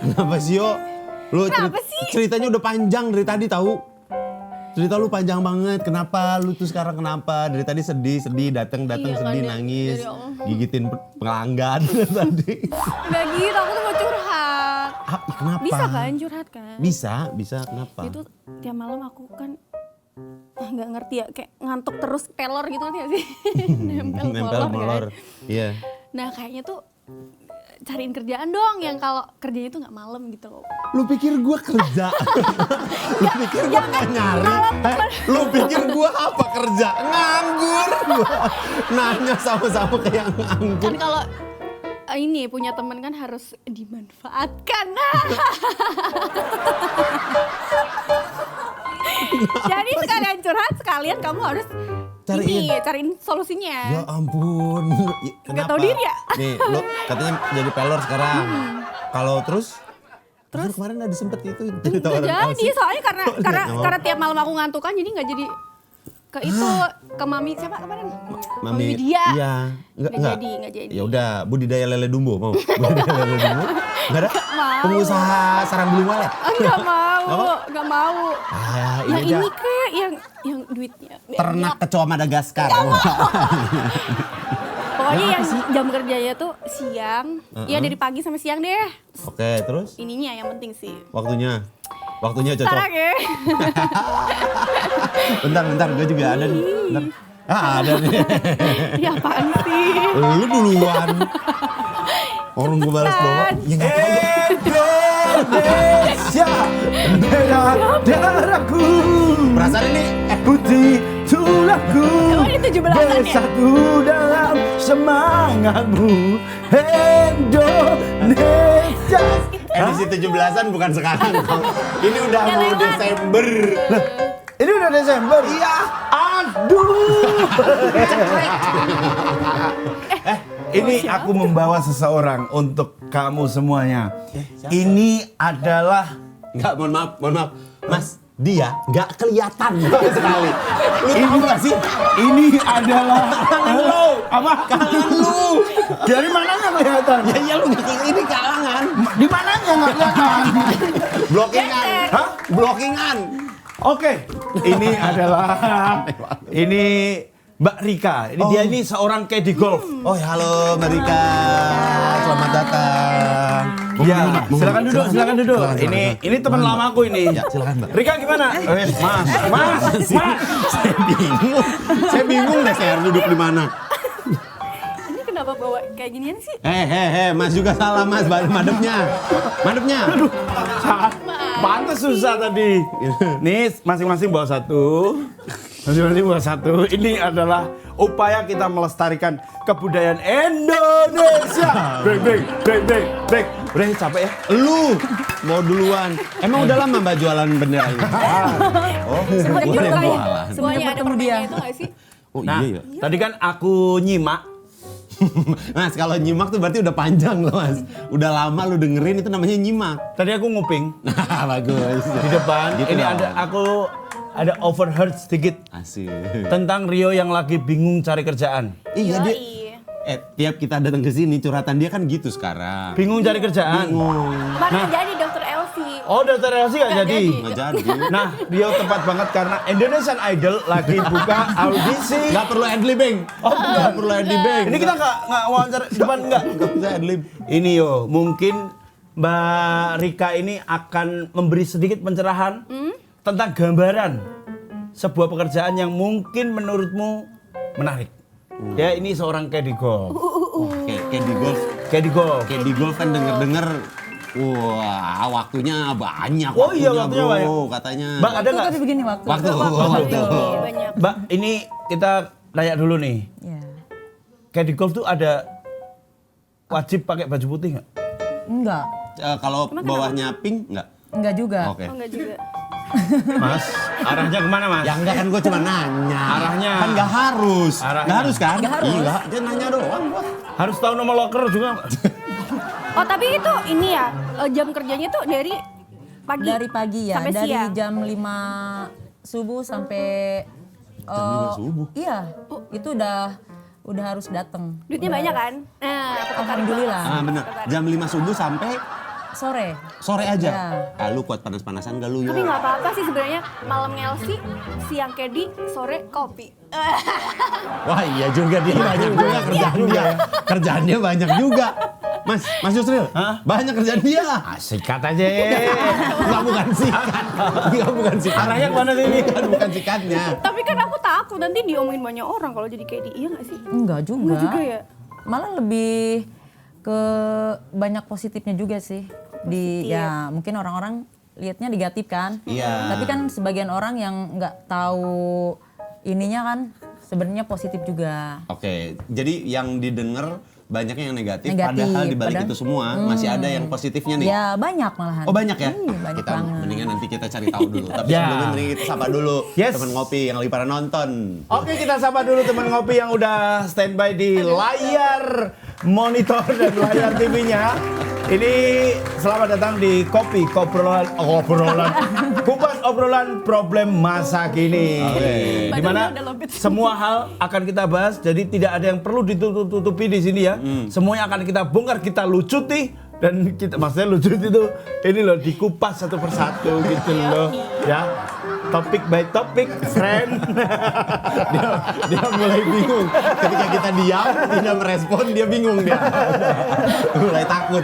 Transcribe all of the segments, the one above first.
Kenapa sih, Yo? Lu ceritanya udah panjang dari tadi tahu. Cerita lu panjang banget. Kenapa lu tuh sekarang kenapa? Dari tadi sedih, datang Iya, sedih, kan, nangis, dari Allah. gigitin pelanggan tadi. Enggak gitu, aku tuh mau curhat. Kenapa? Bisa kan curhat kan? Bisa. Kenapa? Itu tiap malam aku kan nggak ngerti ya, kayak ngantuk terus pelor gitu kan ya sih. Nempel molor. Iya. Nah kayaknya tuh cariin kerjaan dong yang kalau kerjanya tuh nggak malam gitu loh. Lu pikir gua kerja? Lu pikir gua nggak nyari? Lu pikir gua apa kerja? Nganggur gua. Nanya sama-sama kayak nganggur. Kan kalau ini punya temen kan harus dimanfaatkan. Jadi sekalian curhat, sekalian kamu harus cariin solusinya. Ya ampun. Nggak tahu diri ya? Nih, lu katanya jadi pelor sekarang. Kalau terus kemarin ada sempet itu cerita Nggak orang jadi, soalnya karena Oh. karena tiap malam aku ngantuk kan, jadi nggak jadi ke itu ke mami siapa kemarin? Mami Dia. Iya. Nggak jadi. Ya udah, budidaya lele dumbo mau. Budidaya lele dumbo. Enggak ada? Mau. Pengusaha sarang bulu walet. Nggak mau. Yang aja. ini kayak yang duitnya. Ternak kecoa Madagaskar. Pokoknya yang jam kerjanya tuh siang. Ya dari pagi sampai siang deh. Oke, terus Ininya yang penting sih. waktunya cocok. Sekarang ya. Bentar, gue juga ada nih. Bentar. Ada nih. Ya apaan sih? Lu duluan. Orang gue balas doang. Ya nggak tahu. Indonesia, merah darahku, Perasaan ini putih tulahku, Emang ini 17-an ya? bersatu dalam semangatmu, Indonesia. edisi 17-an bukan sekarang. Ini udah Ya mau lewat. Desember. Ini udah Desember. Iya. Aduh. Ini aku membawa seseorang untuk kamu semuanya. Siapa? Ini adalah Enggak, mohon maaf. Mas, dia nggak kelihatan sekali. Lu tahu nggak sih? ini adalah Kalangan lu. apa? Kalangan lu. Dari mananya kelihatan? Ya iya lu nggak kelihatan. Ini kalangan. Di mananya nggak kelihatan? Blockingan. Hah? Blockingan. Oke, ini adalah Mbak Rika. Dia ini seorang caddy golf. Oh ya, halo Mbak Rika. Selamat datang. Ya, silakan duduk. Silakan. Ini teman lamaku ini. Ya, silakan Mbak. Rika gimana? Mas. Saya bingung deh saya harus duduk di mana. Ini kenapa bawa kayak ginian sih? Mas juga salah Mas, madepnya. Pantes susah tadi. Nih, masing-masing bawa satu. Ini adalah upaya kita melestarikan kebudayaan Indonesia. Break. Capek ya? Lu mau duluan. Emang udah lama Mbak jualan bendera ini? Oh, boleh jualan. Semuanya ada permennya itu nggak sih? Oh Nah, iya ya. tadi kan aku nyimak. Mas, kalau nyimak tuh berarti udah panjang loh Mas. Udah lama lu dengerin itu namanya nyimak. Tadi aku nguping Nah, bagus. di depan. Gitu Ini dong. ada overheard sedikit Asik. tentang Rio yang lagi bingung cari kerjaan. Iya dia. Yoi. Tiap kita datang ke sini curhatan dia kan gitu sekarang. Bingung cari kerjaan. Bingung. Mana jadi dokter Elsie? Oh, Dr. Elsie nggak jadi. Nggak jadi. Nah, Rio tepat banget karena Indonesian Idol lagi buka audisi. Nggak perlu adlibing. Oh, nggak perlu adlibing. Ini kita nggak wawancara depan nggak? Nggak bisa adlib. Ini yo, mungkin Mbak Rika ini akan memberi sedikit pencerahan tentang gambaran sebuah pekerjaan yang mungkin menurutmu menarik. Ya, ini seorang caddy golf. Kayak di golf. Caddy golf. Kayak di golf kan denger-denger. Wah, waktunya banyak. Oh iya, waktunya bro, banyak. Katanya. Mbak, ada nggak? Tapi begini waktu. Waktu. Banyak. Mbak, ini kita tanya dulu nih. Ya. Caddy golf tuh ada wajib pakai baju putih nggak? Enggak. Kalau bawahnya pink nggak? Enggak juga. Oke. Oh enggak juga. Mas, arahnya kemana Mas? Ya enggak kan gue cuma nanya. Arahnya. Kan nggak harus. Arahnya. Nggak harus kan? Nggak harus. Iya, dia nanya doang gua. Harus tahu nomor loker juga. Oh tapi itu ini ya jam kerjanya tuh dari pagi. Dari pagi ya, Sampai dari siang. jam 5 subuh sampai Jam 5 subuh? Iya. Itu udah udah harus datang. Duitnya banyak kan? Nah, aku tertarik Alhamdulillah. banget. Bener. Jam 5 subuh sampai Sore. sore aja. Ya. Lu kuat panas-panasan gak lu? Tapi nggak apa-apa sih sebenarnya, malam ngelsi, siang kedi, sore kopi. Wah iya juga dia banyak juga kerjaan dia. Kerjaan dia banyak juga. Mas Yusril, banyak kerjaan dia. Sikat aja. Enggak bukan sikat. Enggak bukan sikat. Arahnya kemana sih ini? Bukan sikatnya. Tapi kan aku takut nanti diomongin banyak orang kalau jadi kedi, iya nggak sih? Enggak juga. Enggak juga ya? Malah lebih ke banyak positifnya juga sih. Ya mungkin orang-orang lihatnya negatif kan. Iya. Tapi kan sebagian orang yang nggak tahu ininya kan sebenarnya positif juga. Oke, jadi yang didengar banyaknya yang negatif, Negatif, padahal di balik padahal- itu semua masih ada yang positifnya nih. Ya banyak malahan. Oh banyak ya? Banyak Kita banget. mendingan nanti kita cari tahu dulu. Tapi Ya. sebelumnya mending kita sapa dulu Yes. teman ngopi yang lagi pada nonton. Oke, kita sapa dulu teman ngopi yang udah standby di layar monitor dan layar TV-nya. Ini selamat datang di Kopi Obrolan Kupas obrolan problem masa kini. Di mana Badannya udah lembut. semua hal akan kita bahas, jadi tidak ada yang perlu ditutup-tutupi di sini ya. Semuanya akan kita bongkar, kita lucuti dan kita maksudnya lucut itu ini loh dikupas satu persatu gitu loh ya. Topik by topik, friend. Dia mulai bingung. Ketika kita diam, tidak merespon, dia bingung dia. Mulai takut.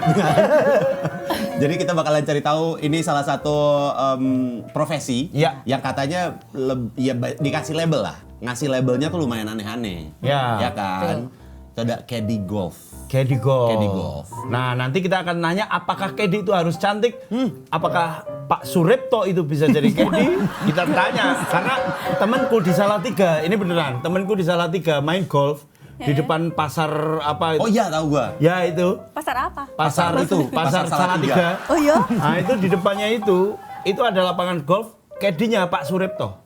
Jadi kita bakalan cari tahu ini salah satu profesi Ya. yang katanya dikasih label lah. Ngasih labelnya tuh lumayan aneh-aneh. Ya. Ya kan? Itu ada caddy golf. Caddy golf. Caddy golf. Nah, nanti kita akan nanya apakah caddy itu harus cantik? Apakah Pak Suripto itu bisa jadi caddy? Kita tanya karena temanku di Salatiga, ini beneran, temanku di Salatiga main golf di depan pasar apa itu? Oh iya tahu gua. Ya itu. Pasar apa? Pasar itu, pasar Pasar Salatiga. Salatiga. Oh iya? Nah, itu di depannya itu ada lapangan golf, caddy-nya Pak Suripto.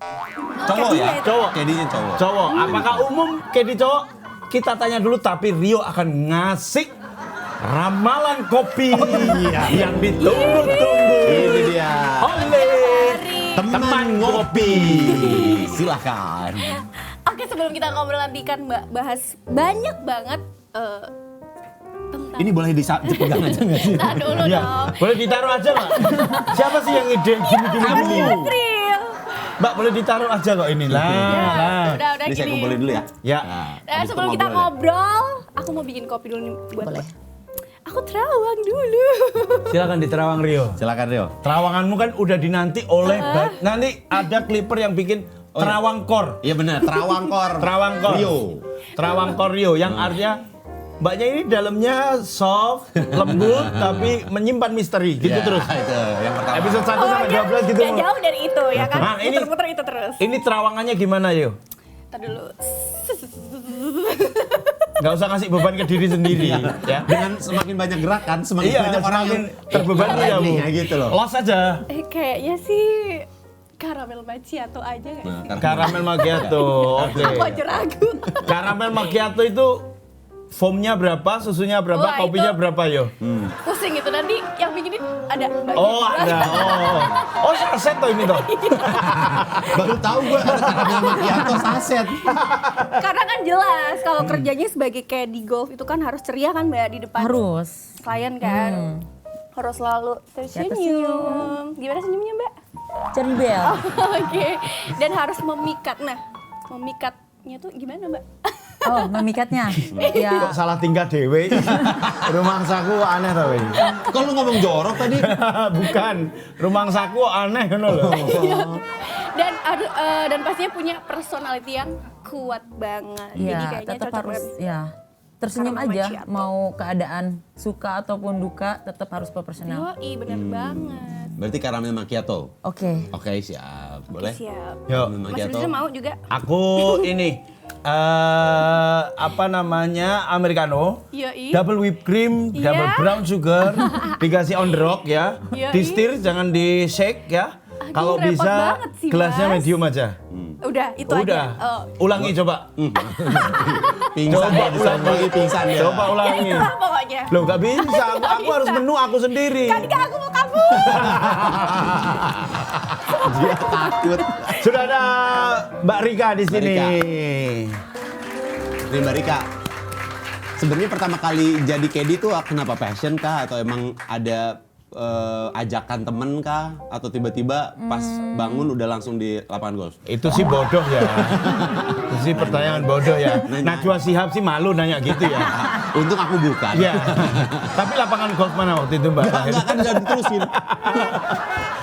Cowok ya? Cowok. Caddy-nya cowok. Cowok, apakah umum caddy cowok? Kita tanya dulu, tapi Rio akan ngasih ramalan kopi yang ditunggu-tunggu. Ini dia. Oleh Teman ngopi. Silakan. Oke, sebelum kita ngobrol nanti kan Mbak bahas banyak banget tentang Ini boleh dipegang aja nggak sih? Nah, dulu Ya, dong. boleh ditaruh aja nggak? Siapa sih yang ide gini-gini? Yusril. Mbak, boleh ditaruh aja kok ini lah. lah. Udah Ini saya gini. kumpulin dulu ya. Ya. Nah, habis itu sebelum kita ngobrol ya. ngobrol, aku mau bikin kopi dulu nih buat Boleh. Aku terawang dulu. Silakan di Terawang Rio. Silakan Rio. Terawanganmu kan udah dinanti oleh nanti ada clipper yang bikin Terawang Kor. Iya benar, Terawangkor. Terawangkor. Rio. Terawangkor Rio yang artinya mbaknya ini dalamnya soft, lembut tapi menyimpan misteri gitu Ya, terus. Itu yang pertama. Episode 1 sampai 12 gitu. Gak jauh dari itu ya kan? Nah, ini- Muter-muter itu terus. Ini terawangannya gimana yo? Ntar dulu. Nggak usah kasih beban ke diri sendiri ya. Dengan semakin banyak gerakan, semakin Iya, banyak orang yang terbebani ya bu. gitu loh. Los aja. Kayaknya sih karamel macchiato aja gak sih? Karamel macchiato. Oke. Aku aja ragu. Karamel macchiato itu foamnya berapa, susunya berapa, Wah, kopinya itu- berapa yo? Pusing gitu nanti yang bikinin ada Mbak. Oh ada. Oh saset toh ini toh. Baru tahu gue ada karamel macchiato saset. Karena kan jelas kalau kerjanya sebagai caddy golf itu kan harus ceria kan Mbak di depan Harus. klien kan. Harus selalu tersenyum. Gimana senyumnya Mbak? Cerbel. Oke. Dan harus memikat. Nah, memikatnya tuh gimana Mbak? Oh, memikatnya. Ya. Kok salah tingkah dewe? Rumangsaku aneh tau ini. Kok lu ngomong jorok tadi? Bukan, rumangsaku aneh ngono lho. Dan dan pastinya punya personality yang kuat banget. Jadi Ya, kayaknya tetap cocok harus banget. ya. Tersenyum Karamel aja, macchiato. mau keadaan suka ataupun duka tetap harus proporsional. Yoi, bener banget. Berarti karamel macchiato. Oke. Oke, siap. Boleh? Siap. Yo, Karamel Mas macchiato. Rizal mau juga? aku ini apa namanya americano, Yoi. double whipped cream, Iya. double brown sugar, dikasih on the rock ya, Yoi. di stir jangan di shake ya. Aduh, Kalau repot bisa banget sih, gelasnya Mas. medium aja. Udah, itu Udah, aja. Oh. ulangi coba. Pingsan Coba dia, disambung lagi pingsan dia. Coba Ya ulangi. itulah pokoknya. Loh gak bisa, aku harus menu aku sendiri. Kan gak aku mau kamu. Dia takut. Sudah ada Mbak Rika di sini. Rika. Nih Mbak Rika, sebenarnya pertama kali jadi caddy tuh kenapa passion kah? Atau emang ada ajakan temen kah? Atau tiba-tiba pas bangun udah langsung di lapangan golf? Itu sih bodoh ya. Itu sih pertanyaan bodoh ya. Najwa Shihab sih malu nanya gitu ya. Untung aku bukan. Iya. Tapi lapangan golf mana waktu itu Mbak? Enggak kan udah diterusin.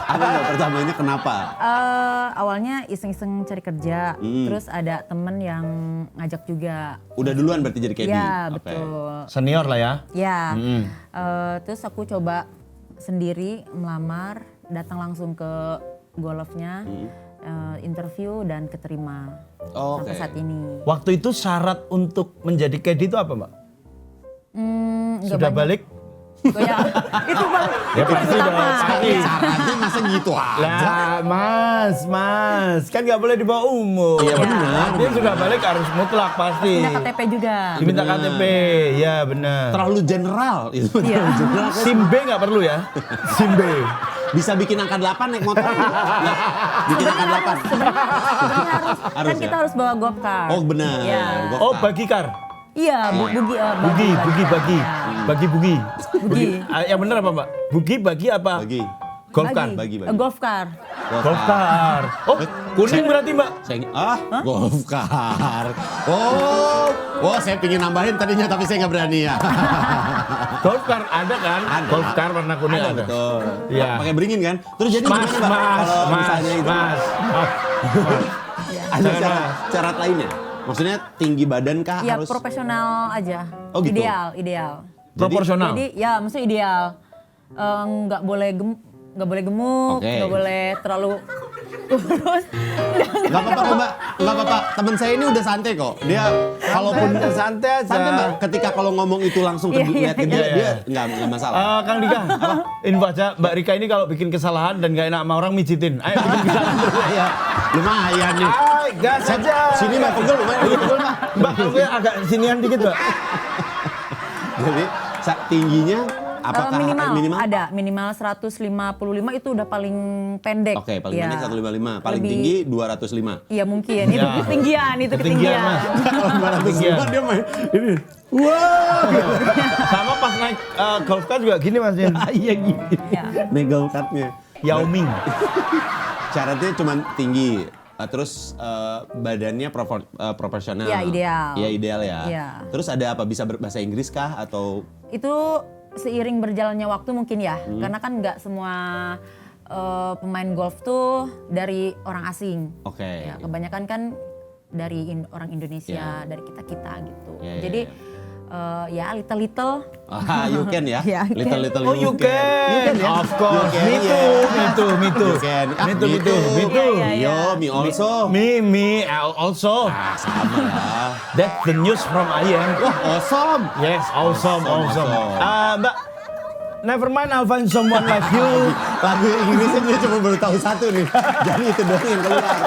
Apa Mbak pertamanya kenapa? Awalnya iseng-iseng cari kerja, terus ada temen yang ngajak juga. Udah duluan berarti jadi caddy? Ya Oke. betul. Senior lah ya. Ya, terus aku coba sendiri melamar, datang langsung ke golfnya, interview dan keterima Oke. sampai saat ini. Waktu itu syarat untuk menjadi caddy itu apa Mbak? Nggak Sudah banyak. balik? Oh, ya, itu bang. Ya pasti pertama. dong. Pasti. Syaratnya masa gitu aja? Lah, Mas, kan nggak boleh dibawa umum. Iya, benar. Dia sudah balik harus mutlak pasti. Minta KTP juga. Diminta KTP, ya benar. Terlalu general itu. Iya. Terlalu general. SIM B nggak perlu ya? SIM B. Bisa bikin angka 8 naik motor. Nah, bikin angka 8. Sebenarnya Harus kan ya? kita harus bawa golf cart. Oh benar. Iya. Golf Oh, cart. bagi kar. Iya, bugi. Bagi. Bagi bugi. Bugi. Yang benar apa Mbak? Bugi bagi apa? Bagi. Golf car. Bagi. Golf car. Golf car. Oh, kuning berarti Mbak. Golf car. Oh, saya pingin nambahin tadinya tapi saya nggak berani ya. Golf car ada kan? Ada. Golf car warna kuning ada. Betul. Iya. Pakai beringin kan? Terus jadi Mas, gimana Mbak? Kalau misalnya itu ada Jangan. syarat lainnya? Maksudnya tinggi badan kah Ya harus? profesional aja. Oh, gitu? Ideal. Proporsional. Jadi ya maksudnya ideal. Nggak boleh gemuk, Oke. nggak boleh terlalu kurus. Gak apa-apa kok Mbak, gak apa-apa. Temen saya ini udah santai kok. Dia kalaupun santai aja. santai Mbak. Ketika kalau ngomong itu langsung ke Iya, lihat ke dia, iya. dia nggak masalah. Kang Dika, info aja Mbak Rika ini kalau bikin kesalahan dan gak enak sama orang mijitin. Ayo bikin kesalahan dulu. Ya, lumayan nih. Ay, gas aja. Sini Mbak, pegel lumayan pegel Mbak. Mbak, aku agak sinian dikit Mbak. Jadi tingginya apakah minimal ada minimal 155 itu udah paling pendek. Oke, paling Ya. pendek 155, paling Lebih- tinggi 205. Iya mungkin itu Ya. ketinggian Ketinggian, Mas. Kalau 205 dia main ini. Sama pas naik golf car juga gini Mas. Iya gini. Ya. Megal cutnya. Yao Ming. Syaratnya cuma tinggi. Terus badannya proporsional. Ya, ideal. Iya ideal ya. Iya. Terus ada apa? Bisa berbahasa Inggris kah atau? Itu seiring berjalannya waktu mungkin ya, karena kan nggak semua pemain golf tuh dari orang asing. Oke. Ya, kebanyakan kan dari orang Indonesia, Ya. dari kita gitu. Ya, ya, Jadi ya little. You can ya. Ya, can. Little Oh you can. ya? Of course. You can, Me ya. too. You can. Me too. Iya, iya. Yo, me also. Me also. Sama lah. That's the news from IM. Wah, awesome. Yes, awesome. Mbak, never mind, I'll find someone like you. Lagu Inggrisnya dia cuma baru tahu satu nih. Jadi itu doang yang keluar.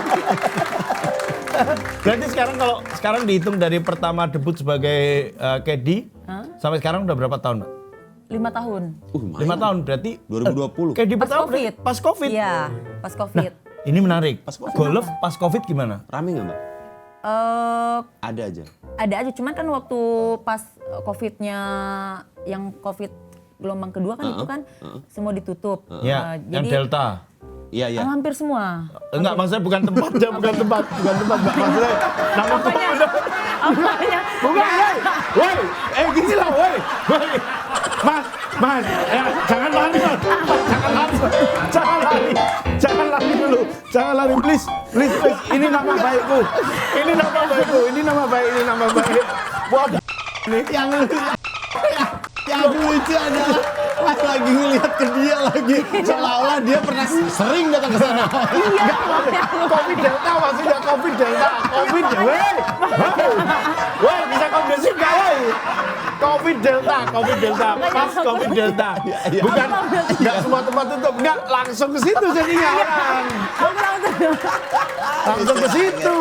Berarti kalau sekarang dihitung dari pertama debut sebagai caddy, sampai sekarang udah berapa tahun, Mbak? 5 tahun. 5 tahun, berarti 2020. caddy Pas pertama COVID. pas COVID. Iya, pas COVID. Ini menarik. Pas COVID. Golf pas COVID gimana? Rame nggak Mbak? Eh, Ada aja. ada aja, cuman kan waktu pas COVID-nya yang COVID gelombang kedua kan itu kan semua ditutup. Ya, yang Delta. Iya, iya. Hampir semua. Enggak, maksudnya bukan tempatnya, bukan tempat, Mbak. Maksudnya nama Apanya? bukan, woi, gini lah, woi, Mas, jangan lari, Mas, jangan lari, please, ini nama baikku, ini nama baik, buat ini. Yang lucu adalah pas lagi ngeliat ke dia lagi seolah-olah dia pernah sering datang ke sana. Iya. Covid Delta maksudnya Covid Delta, woi, bisa kondusif gak woi? Covid Delta, pas Covid Delta, bukan nggak semua tempat tutup, nggak langsung ke situ jadinya orang, langsung ke situ.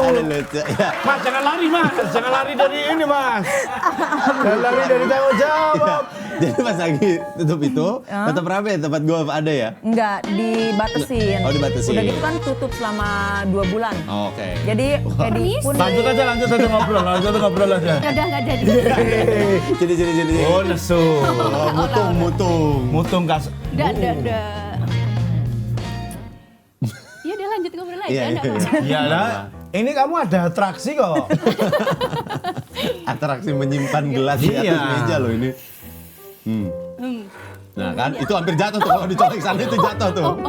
Ada lucu ya. Mas jangan lari dari ini Mas, jangan lari dari tanggung jawab. Jadi pas lagi tutup itu, tetap rame tempat golf ada ya? Enggak, dibatasin. Oh, dibatasin. Udah gitu kan tutup selama 2 bulan. Oh, oke. Jadi Kedi pun Lanjut aja ngobrol aja. Ya udah nggak jadi. Jadi. Oh, nesu. Oh, mutung. Mutung kas. Udah. Ya udah lanjut ngobrol aja. Iya. Nggak apa-apa. Iya lah. Ini kamu ada atraksi kok. Atraksi menyimpan gelas di atas Iya. meja loh ini. Nah kan, itu hampir jatuh tuh. Kalau dicolek sana itu jatuh tuh.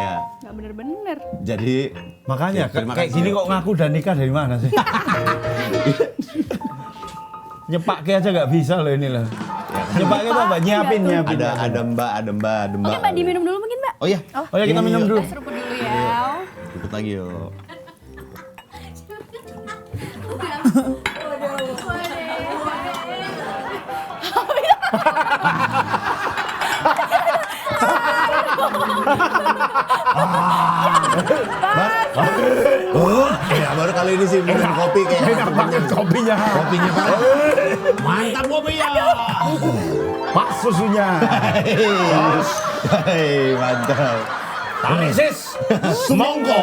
Ya, Nggak bener-bener. jadi Makanya ya, terima kayak kasih. gini kok ngaku udah nikah dari mana sih? Nyepake aja nggak bisa loh ini loh. Nyepake itu apa? Nyiapin. Ada mbak. Oke Mbak, diminum dulu mungkin Mbak. Oh iya. Oh ya kita minum dulu. Seruput dulu ya. Ikut lagi yuk. Ya baru kali ini sih minum kopi kayak Enak banget kopinya. kopinya Pak. Mantap kopinya. Pak susunya. Hei, mantap. Talisis. Semongko.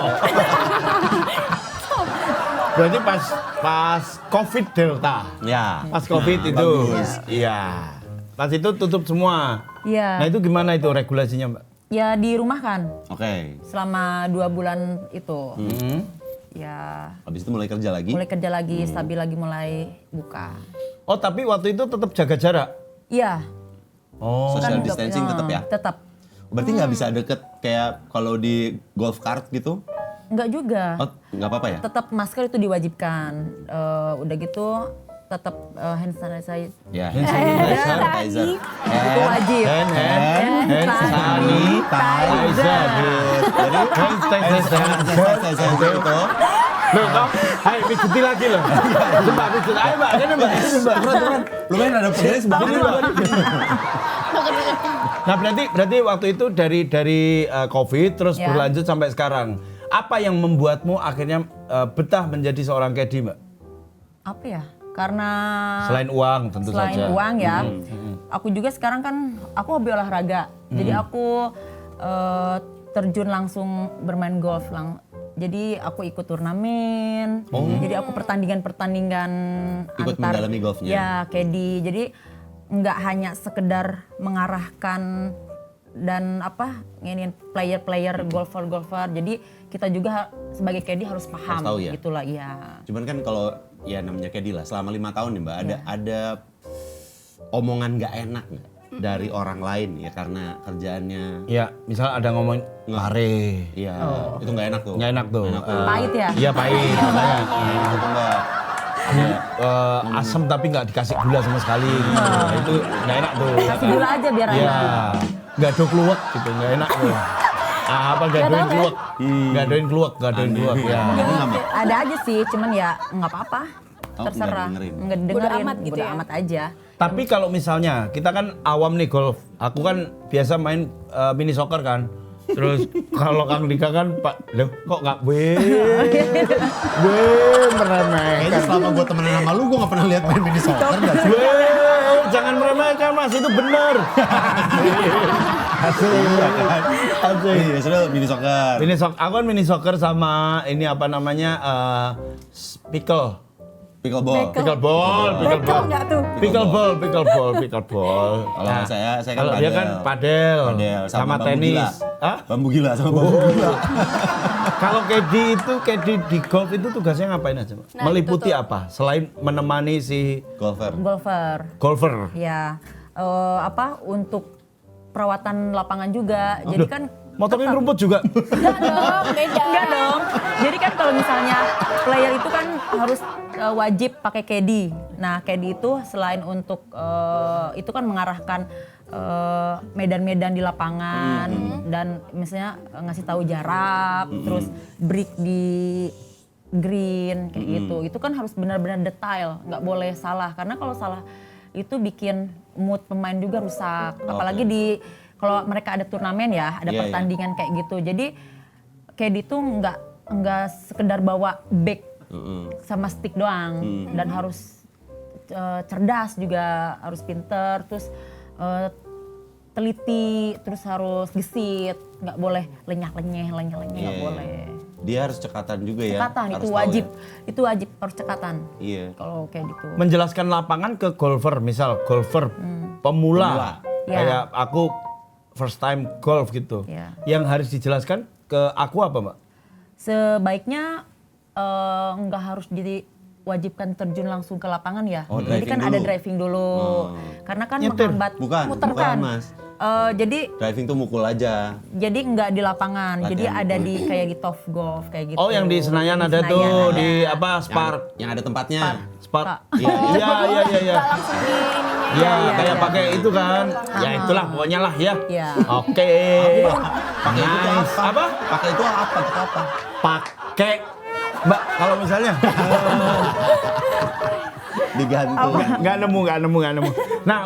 Berarti pas COVID Delta. Ya. Pas COVID Nah, itu. bagus. Iya. Pas itu tutup semua. Iya. Nah itu gimana itu regulasinya Mbak? Ya di rumah kan Oke. selama 2 bulan itu. Ya Habis itu mulai kerja lagi. mulai kerja lagi, stabil lagi mulai buka. Oh tapi waktu itu tetap jaga jarak? Iya. Oh. Social Kan distancing tetap ya? Tetap. Berarti nggak bisa deket kayak kalau di golf cart gitu? Enggak juga. Oh, nggak apa-apa ya? Tetap masker itu diwajibkan. Udah gitu tetap hand sanitizer. Ya, hand sanitizer. Itu wajib. Hand sanitizer. Jadi hand sanitizer itu. Loh kok, ayo pijetin lagi loh. Mbak pijet, ayo Mbak, ini Mbak. Turun. Lumayan ada pedalnya sebelah kiri, Mbak. Nah berarti waktu itu dari COVID terus Ya. berlanjut sampai sekarang. Apa yang membuatmu akhirnya betah menjadi seorang caddy Mbak? Apa ya? Karena Selain uang tentu selain saja. uang ya, aku juga sekarang kan aku hobi olahraga. Jadi aku terjun langsung bermain golf Jadi aku ikut turnamen. Jadi aku pertandingan-pertandingan Ikut mendalami golfnya. Ya, caddy. Jadi nggak hanya sekedar mengarahkan dan nginin player-player golfer. Jadi kita juga sebagai caddy harus paham Harus tahu ya? gitulah ya. Cuman kan kalau ya namanya caddy lah selama 5 tahun nih Mbak, ada omongan nggak enak nggak dari orang lain ya karena kerjaannya. Ya, misal ada ngomong lare. Iya, itu nggak enak tuh. Nggak enak tuh. Pahit ya? Iya pahit. Makanya. Itu nggak. Asam tapi nggak dikasih gula sama sekali. Nah, itu nggak enak tuh. Kasih gula aja biar Iya. enak. Nggak ada kluwek gitu, nggak enak tuh. Apa gadoin kluwek? Gadoin kluwek ya. Itu nggak Mbak? Ada aja sih, cuman ya nggak apa-apa. Oh, Terserah. nggak dengerin. Nggak Bodo dengerin, amat gitu bodo ya? amat aja. Tapi kalau misalnya kita kan awam nih golf, aku kan biasa main mini soccer kan. Terus kalau Kang Dika kan Pak, loh kok nggak meremehkan. Kayaknya selama gue temenan sama lu, gue nggak pernah lihat main mini soccer nggak sih? Jangan meremehkan Mas, itu benar. Iya, sudah mini soccer. Aku kan mini soccer sama ini apa namanya pickle. Pickleball. Pickleball. Nggak tuh? Pickleball. Kalau saya kan kalau dia kan padel, sama bambu tenis. gila. Hah? Bambu gila sama bambu gila. Kalau caddy di golf itu tugasnya ngapain aja, Mbak? Nah, Meliputi itu tuh. apa? Selain menemani si Golfer. Golfer. golfer. Ya, untuk perawatan lapangan juga. Jadi Aduh, kan motongin tetap- rumput juga. Enggak dong, beda. Enggak dong. Jadi kan kalau misalnya player itu kan harus wajib pakai caddy. Nah, caddy itu selain untuk itu kan mengarahkan medan-medan di lapangan dan misalnya ngasih tahu jarak, terus break di green kayak gitu. Itu kan harus benar-benar detail, nggak boleh salah karena kalau salah itu bikin mood pemain juga rusak. Apalagi kalau mereka ada turnamen ya, ada Iya, pertandingan kayak gitu. Jadi caddy itu nggak sekedar bawa bag sama stick doang dan harus cerdas juga, harus pinter, terus teliti, terus harus gesit, nggak boleh lenyah-lenyeh, nggak Iya. boleh. Dia harus cekatan juga ya. Cekatan harus itu tahu wajib, ya. itu wajib harus cekatan. Iya. Kalau kayak gitu. Menjelaskan lapangan ke golfer, misal golfer Pemula. pemula, Ya. kayak aku first time golf gitu. Ya. Yang harus dijelaskan ke aku apa, Mbak? Sebaiknya nggak harus diwajibkan terjun langsung ke lapangan ya. Oh, Jadi kan driving ada dulu. driving dulu, karena kan Nyetir? menghambat Bukan, muter bukan, kan. Mas. Jadi Driving tuh mukul aja. nggak di lapangan, jadi Latihan ada mukul. di kayak di Top Golf kayak gitu. Oh, yang di Senayan Di ada Senayan tuh, ada. di apa, Spark. Yang ada tempatnya. Spark. Iya, Iya, iya, iya, iya. Nggak langsung di ininya Ya, iya, kayak iya. pakai itu kan. Ya itulah pokoknya lah ya. Iya. Oke. Pakai itu tuh Nice. apa? Apa? Pakai itu apa? Pakai apa? Pakai. Mbak, kalau misalnya Digantung. nggak nemu. Nah,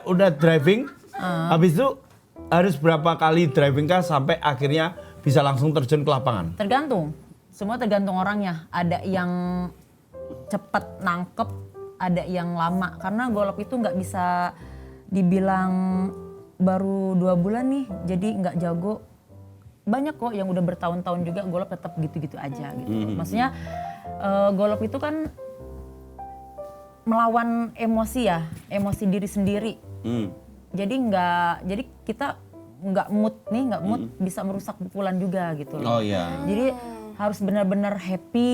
udah driving. Habis itu harus berapa kali driving kah sampai akhirnya bisa langsung terjun ke lapangan? Tergantung, semua tergantung orangnya. Ada yang cepat nangkep, ada yang lama. Karena golf itu nggak bisa dibilang baru 2 bulan nih, jadi nggak jago. Banyak kok yang udah bertahun-tahun juga golf tetap gitu-gitu aja gitu. Maksudnya golf itu kan melawan emosi ya, emosi diri sendiri. Jadi kita nggak mood bisa merusak pukulan juga gitu loh. Oh iya. Jadi harus benar-benar happy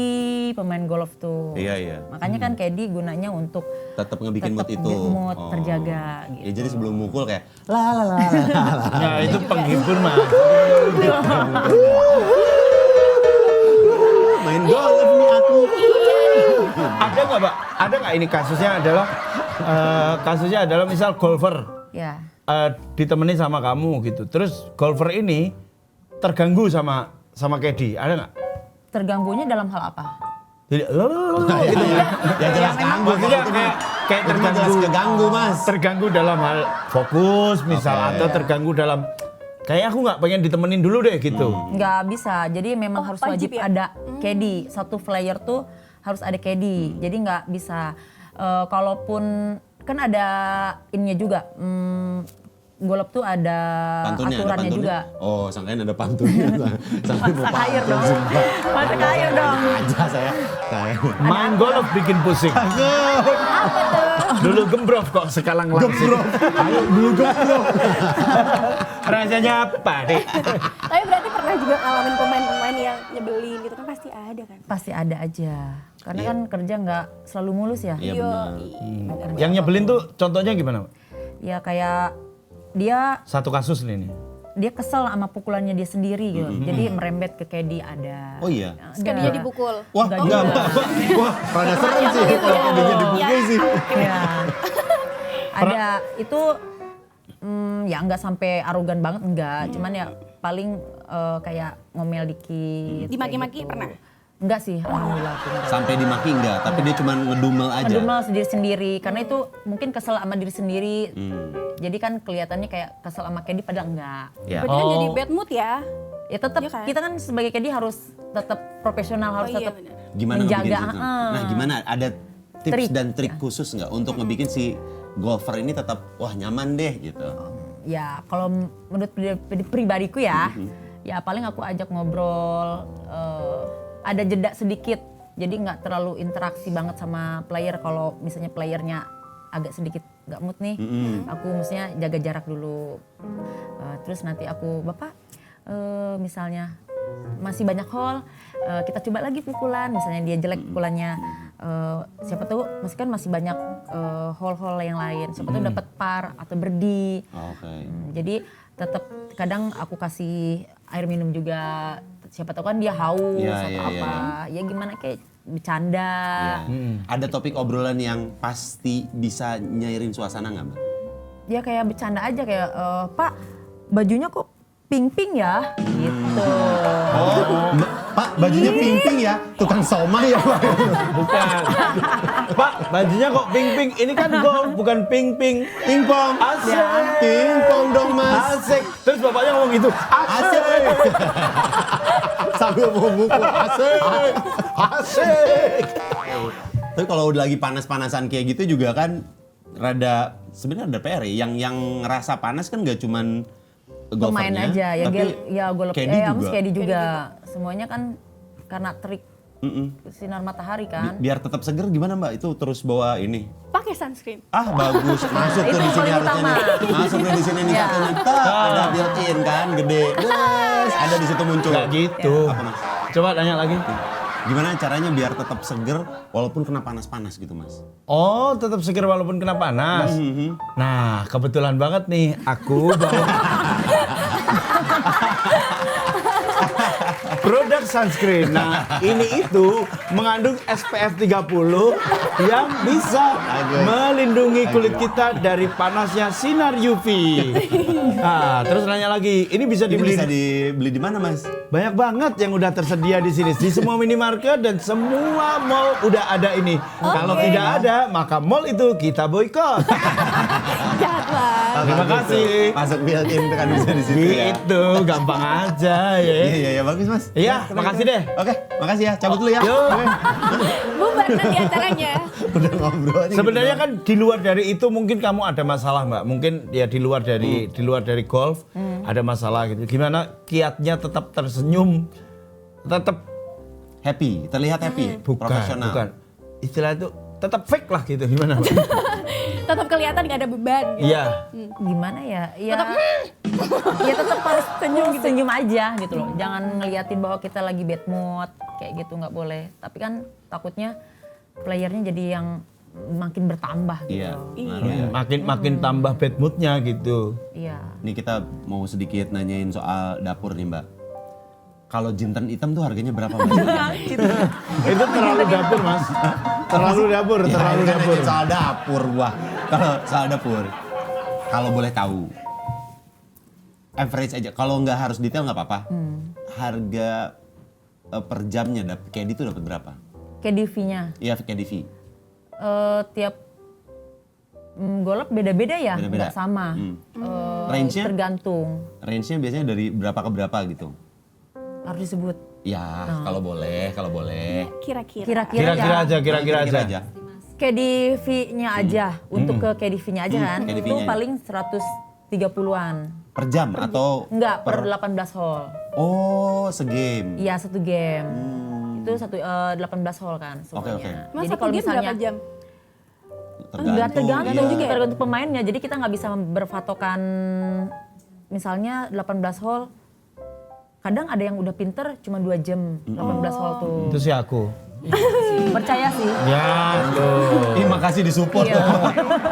pemain golf tuh. Iya. Makanya kan caddy gunanya untuk Tetap ngebikin mood tetap itu. mood Oh. terjaga gitu. Ya jadi sebelum mukul kayak la la la la la. Nah, itu penghibur Mas. Main golf nih aku. Ada nggak, Mbak? Ada nggak ini kasusnya adalah misal golfer Ya. ditemenin sama kamu gitu. Terus golfer ini terganggu sama caddy, ada nggak? Terganggunya dalam hal apa? Jadi Nah, itu ya. Ya jelas ganggu. maksudnya Kalau itu mah- kayak itu mah jelas keganggu, Mas. Terganggu dalam hal fokus misal Oke. atau terganggu dalam kayak aku nggak pengen ditemenin dulu deh gitu. Nggak bisa. Jadi memang harus wajib wajib ya? ada caddy. Satu player tuh harus ada caddy. Jadi nggak bisa. Kalaupun kan ada ininya juga. Golf tuh ada Pantunnya, ada aturannya pantunnya. juga. Oh, sangkain ada pantunnya. Sampai mau Masak air pantun, dong. sumpah. Masak air dong. Aja saya. Main golf bikin pusing. Dulu gembrov kok sekarang langsing. Ayo dulu gembrov. Rasanya apa deh? Tapi berarti pernah juga ngalamin pemain-pemain yang nyebelin gitu kan pasti ada kan? Pasti ada aja. Karena Iya. kan kerja nggak selalu mulus ya. Iya benar. Yang nyebelin tuh contohnya gimana? Ya kayak dia Satu kasus nih. kesel sama pukulannya dia sendiri gitu. Jadi merembet ke caddy ada. Oh iya. Terus dia dipukul. Wah, Enggak enggak. juga. Wah, rada serem sih kalau kambingnya dipukul sih. Ya. Ada itu ya nggak sampai arogan banget enggak, cuman ya paling kayak ngomel dikit. Dimaki-maki kayak gitu. pernah? Enggak sih, alhamdulillah. Enggak. Sampai dimaki enggak, tapi dia cuma ngedumel aja. Ngedumel sendiri karena itu mungkin kesel sama diri sendiri. Jadi kan kelihatannya kayak kesel sama caddy padahal enggak. Ya. Berarti kan Oh. jadi bad mood ya? Ya tetap Iya kan? kita kan sebagai caddy harus tetap profesional, harus iya, tetap benar. Gimana menjaga. ngebikin situ? Nah, gimana ada tips Trik. dan trik khusus nggak untuk ngebikin si golfer ini tetap wah nyaman deh gitu. Ya kalau menurut pribadiku ya, ya paling aku ajak ngobrol, ada jeda sedikit, jadi nggak terlalu interaksi banget sama player. Kalau misalnya playernya agak sedikit nggak mood nih, aku mestinya jaga jarak dulu. Terus nanti aku, Bapak, misalnya masih banyak hole, kita coba lagi pukulan. Misalnya dia jelek pukulannya, siapa tahu masih banyak hole-hole yang lain. Siapa tahu dapat par atau birdie. Oke. Jadi tetap kadang aku kasih air minum juga. Siapa tahu kan dia haus Iya, atau iya, apa. Ya gimana kayak bercanda. Ya. Ada topik obrolan yang pasti bisa nyairin suasana nggak, Mbak? Dia kayak bercanda aja kayak Pak, bajunya kok pink-pink ya gitu. Oh, Pak, bajunya pink-pink ya? Tukang somai ya, Pak? Bukan. Pak, bajunya kok pink-pink. Ini kan golf, bukan pink-pink. Pingpong. Asik. Pingpong dong, Mas. Asik. Terus bapaknya ngomong gitu. Asik. Sambil mau mukul. Asik. Asik. Tapi kalau udah lagi panas-panasan kayak gitu juga kan sebenarnya ada PR ya. Yang ngerasa panas kan gak cuman Pemain golfernya, aja ya, tapi golf caddy juga. caddy juga. Semuanya kan karena trik sinar matahari kan. Biar tetap seger gimana Mbak? Itu terus bawa ini. Pakai sunscreen. Ah bagus, masuk tuh itu di yang sini paling harusnya utama. nih. Masuk tuh di sini nih Iya. satu nih. Ada built-in kan, gede. Wes, ada di situ muncul. Nggak gitu. Apa Mas? Coba tanya lagi. Gimana caranya biar tetap seger walaupun kena panas-panas gitu Mas? Oh, tetap seger walaupun kena panas. Nah, kebetulan banget nih aku bawa produk sunscreen. Nah, ini itu mengandung SPF 30 yang bisa melindungi kulit kita dari panasnya sinar UV. Nah, terus nanya lagi, ini bisa Ini dibeli bisa dibeli di mana Mas? banyak banget yang udah tersedia di sini di semua minimarket dan semua mall udah ada ini. Kalau tidak ada, maka mall itu kita boikot. Jahat lah. Terima kasih. Masuk built-in kan bisa di situ ya. Gitu, gampang aja Iya ya. iya iya bagus Mas. Iya, makasih deh. Oke, makasih ya. Cabut dulu ya. Yuk. Bubar nanti acaranya. Udah ngobrol nih. Sebenarnya kan di luar dari itu mungkin kamu ada masalah, Mbak. Mungkin ya di luar dari golf ada masalah gitu. Gimana kiatnya tetap tersenyum, tetap happy, terlihat happy, profesional. bukan. Istilah itu tetap fake lah gitu. Gimana, Mbak? Tetap kelihatan gak ada beban. Gitu. Iya. Gimana ya? Ya Tetap ya tetap harus senyum aja gitu loh. Jangan ngeliatin bahwa kita lagi bad mood kayak gitu, nggak boleh. Tapi kan takutnya playernya jadi yang makin bertambah gitu. Iya. loh. ngaruh ya. Makin tambah bad moodnya gitu. Iya. Nih kita mau sedikit nanyain soal dapur nih Mbak. Kalau jinten hitam tuh harganya berapa Mas? Itu terlalu dapur, Mas. Terlalu dapur, Ya, terlalu ini kan dapur. nanyain soal dapur gua. Kalau soal dapur. Kalau boleh tahu. Average aja. Kalau nggak harus detail nggak apa-apa. Harga per jamnya KD itu dapat berapa? KDV-nya Iya KDV. tiap golf beda-beda ya, Beda-beda. nggak sama. Range-nya? Tergantung. Range-nya biasanya dari berapa ke berapa gitu? Harus disebut. Ya, kalau boleh. kira-kira. Kira-kira aja. KDV-nya aja, untuk ke KDV-nya aja kan, itu KDV-nya. paling 130-an. Per jam atau Enggak, per 18 hole. Oh, segame. Iya, satu game. Itu 18 hole kan semuanya. Oke. Mas Jadi satu kalau game misalnya berapa jam? enggak tergantung iya. juga tergantung pemainnya. Jadi kita nggak bisa berpatokan misalnya 18 hole. Kadang ada yang udah pinter cuma 2 jam 18 hole tuh. Itu sih aku. Percaya sih. Ya, tuh. Ih, makasih disupport Iya. tuh.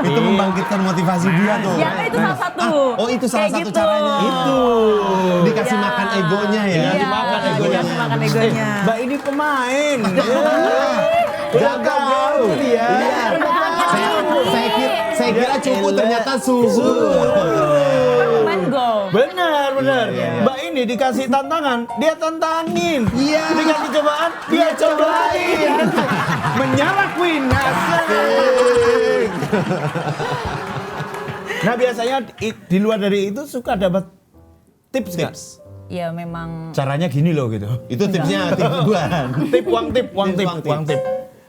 Itu membangkitkan motivasi dia tuh. Ya itu salah satu. Oh, itu salah Kayak satu gitu. caranya. Itu. Dikasih Iya. makan egonya ya. Iya, Dimakan egonya. dikasih makan egonya. Mbak ini pemain. Jaga bro. Iya. Saya kira cukup ternyata susu. Main golf. Benar. Iya. Mbak ini dikasih tantangan, dia tantangin. Iya. Dikasih cobaan, dia cobain. Menyala Queen. Asik. Nah biasanya di luar dari itu suka dapat tips nggak? Ya memang Caranya gini loh gitu. Itu tipsnya tip gua. Uang tip.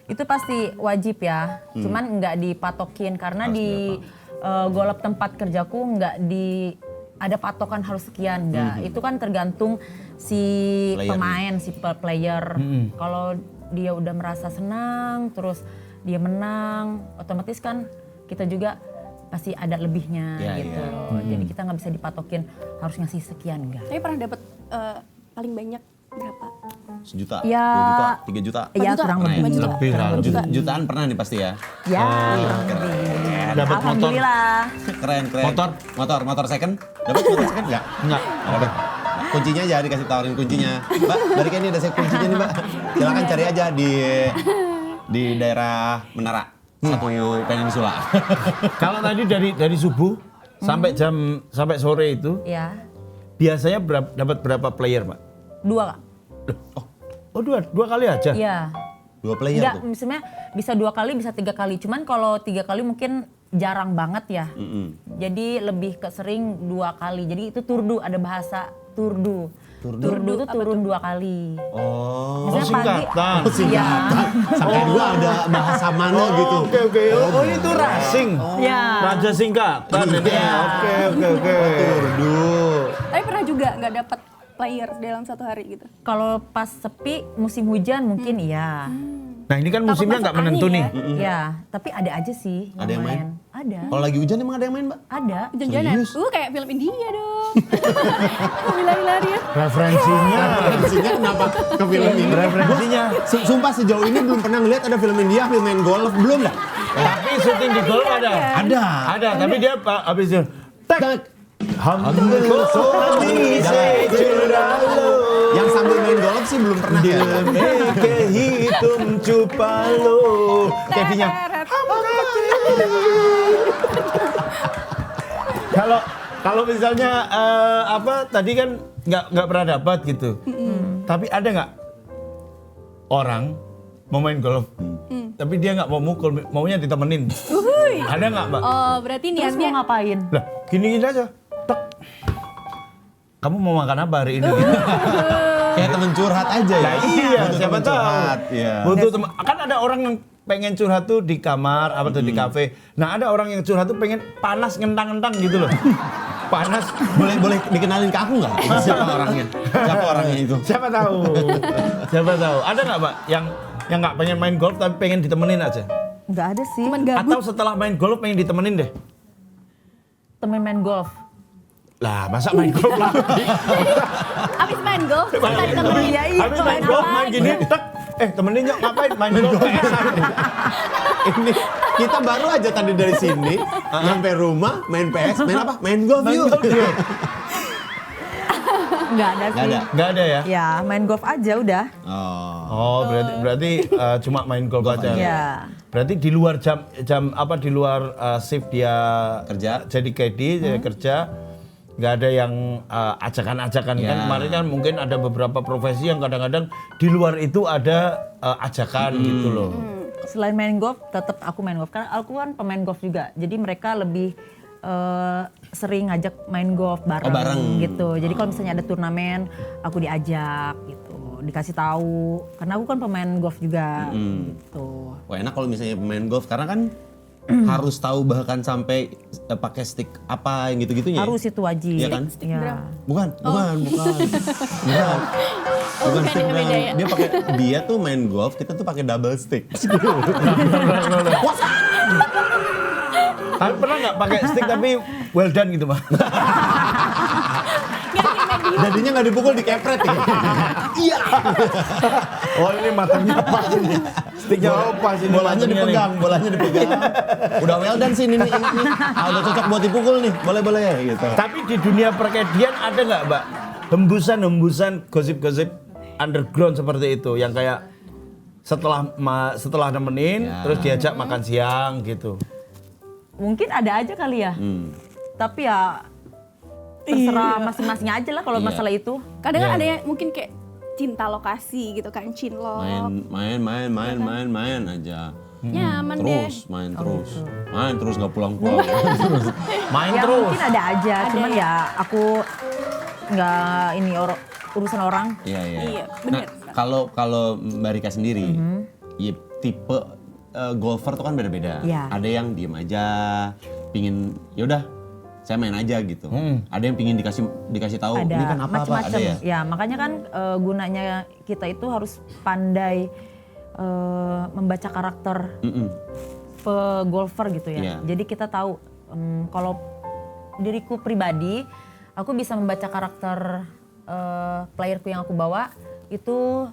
itu pasti wajib ya. Cuman nggak dipatokin karena di golf tempat kerjaku nggak ada patokan harus sekian nggak. Itu kan tergantung si Playernya. pemain, si player. Kalau dia udah merasa senang, terus dia menang, otomatis kan kita juga pasti ada lebihnya Ya, gitu. Jadi kita nggak bisa dipatokin harus ngasih sekian enggak. Tapi pernah dapat paling banyak berapa? 1 juta, Ya. 2 juta, 3 juta. Ya juta? kurang Pernah ya? lebih. Lebih lah. Jutaan pernah nih pasti ya. Ya kurang lebih. Dapat motor. Alhamdulillah. Keren. Motor second? Dapat motor second enggak? Enggak. Dapat. Kuncinya aja dikasih tawarin kuncinya. Mbak, balikin ini ada saya kuncinya nih, Mbak. Silakan cari aja di daerah Menara. Satu Peninsula. Kalau tadi dari subuh sampai sore itu Ya, biasanya dapat berapa player, Mbak? 2 Kak. Oh dua kali aja. Iya. 2 player Enggak, tuh. misalnya bisa 2 kali, bisa 3 kali. Cuman kalau 3 kali mungkin jarang banget ya. Jadi lebih ke sering 2 kali. Jadi itu turdu, ada bahasa turdu. Turdu itu turun 2 kali. Oh. Misalnya singkatan. pagi, Singkatan. Sampai gua ada bahasa mana gitu. Oke. Oh, itu racing. Ya. Raja singkatan ini. Iya. Oke. Turdu. Tapi pernah juga nggak dapat player dalam 1 hari gitu. Kalau pas sepi musim hujan mungkin iya. Nah, ini kan Takut musimnya masuk nggak menentu angin nih. Ya, tapi ada aja sih. Ada yang main? Ada. Kalau lagi hujan emang ada yang main, Mbak? Ada. Hujan-hujanan. Serius? Kayak film India dong. Lari-larian. Referensinya. Referensinya kenapa ke film ini? Referensinya. Sumpah sejauh ini belum pernah ngeliat ada film India, film main golf, belum dah. Tapi syuting di golf ada. Ada, tapi dia habis itu tak Hamdul Soli Sejuralo. Yang sambil main golf sih belum pernah ya. Ke hitung cupalo. Kevinya. Kalau misalnya apa tadi kan nggak pernah dapat gitu. Tapi ada nggak orang mau main golf, tapi dia nggak mau mukul, maunya ditemenin. Ada nggak, Mbak? Oh, berarti Terus mau niatnya ngapain? Lah, gini aja. Tek. Kamu mau makan apa hari ini? Kayak temen curhat aja ya. Nah, iya, Butuh siapa temen tahu. curhat, iya. Butuh teman. Kan ada orang yang pengen curhat tuh di kamar apa tuh di kafe. Nah, ada orang yang curhat tuh pengen panas ngentang-ngentang gitu loh. Panas. Boleh dikenalin ke aku nggak? Siapa orangnya? Siapa orangnya itu? Siapa tahu. Siapa tahu. Ada nggak, Mbak, yang nggak pengen main golf tapi pengen ditemenin aja? Nggak ada sih. cuman gabut. Atau setelah main golf pengen ditemenin deh? Temen main golf. Lah, masa main golf lagi? Abis main golf, kita ditemenin. Iya, iya. Habis main golf main gini, tek. Temenin yuk ngapain? Main golf. Ini kita baru aja tadi dari sini sampai rumah main PS, main apa? Main golf yuk. Nggak ada sih. ada? Nggak ada ya? Ya, main golf aja udah. Oh. Oh, berarti cuma main golf aja. Iya. Berarti di luar jam apa di luar shift dia Kerja. jadi caddy, jadi kerja, nggak ada yang ajakan-ajakan kan. Ya. Kemarin kan mungkin ada beberapa profesi yang kadang-kadang di luar itu ada ajakan gitu loh. Selain main golf, tetap aku main golf. Karena aku kan pemain golf juga. Jadi mereka lebih sering ngajak main golf bareng, Oh, bareng. gitu. Jadi kalau misalnya ada turnamen, aku diajak gitu. Dikasih tahu. Karena aku kan pemain golf juga. Gitu. Wah, enak kalau misalnya pemain golf karena kan harus tahu bahkan sampai pakai stick apa yang gitu-gitunya. ya? Harus itu wajib. Iya kan? Iya. Bukan. Bukan Bukan stick yang beda drum. ya. Dia tuh main golf, kita tuh pakai double stick. Tapi pernah nggak pakai stick tapi well done gitu, Pak? Jadinya nggak dipukul, dikepret ya. Iya. Oh, ini matangnya pas ini. Sticknya pas ini. Bolanya dipegang, Udah well done sih ini nih. Udah cocok buat dipukul nih. Boleh gitu. Tapi di dunia perkedian ada nggak, Mbak, hembusan gosip-gosip underground seperti itu yang kayak setelah nemenin Ya. terus diajak makan siang gitu. Mungkin ada aja kali ya. Tapi ya terserah masing-masing aja lah kalau Iya. masalah itu. Kadang Iya. kan ada yang mungkin kayak cinta lokasi gitu kan, cinlok. Main aja. Nyaman deh. Main terus nggak pulang-pulang. Main Ya terus. mungkin ada aja, cuman ya. ya aku nggak ini urusan orang. Iya. Iya, Nah, bener. kalau Mbak Rika sendiri, ya, tipe golfer tuh kan beda-beda. Iya. Ada yang diem aja, pingin yaudah saya main aja gitu. Ada yang pingin dikasih tahu Ada ini kan apa macam-macam. ada ya. Ya makanya kan gunanya kita itu harus pandai membaca karakter pegolfer gitu ya. Iya. Jadi kita tahu kalau diriku pribadi, aku bisa membaca karakter playerku yang aku bawa itu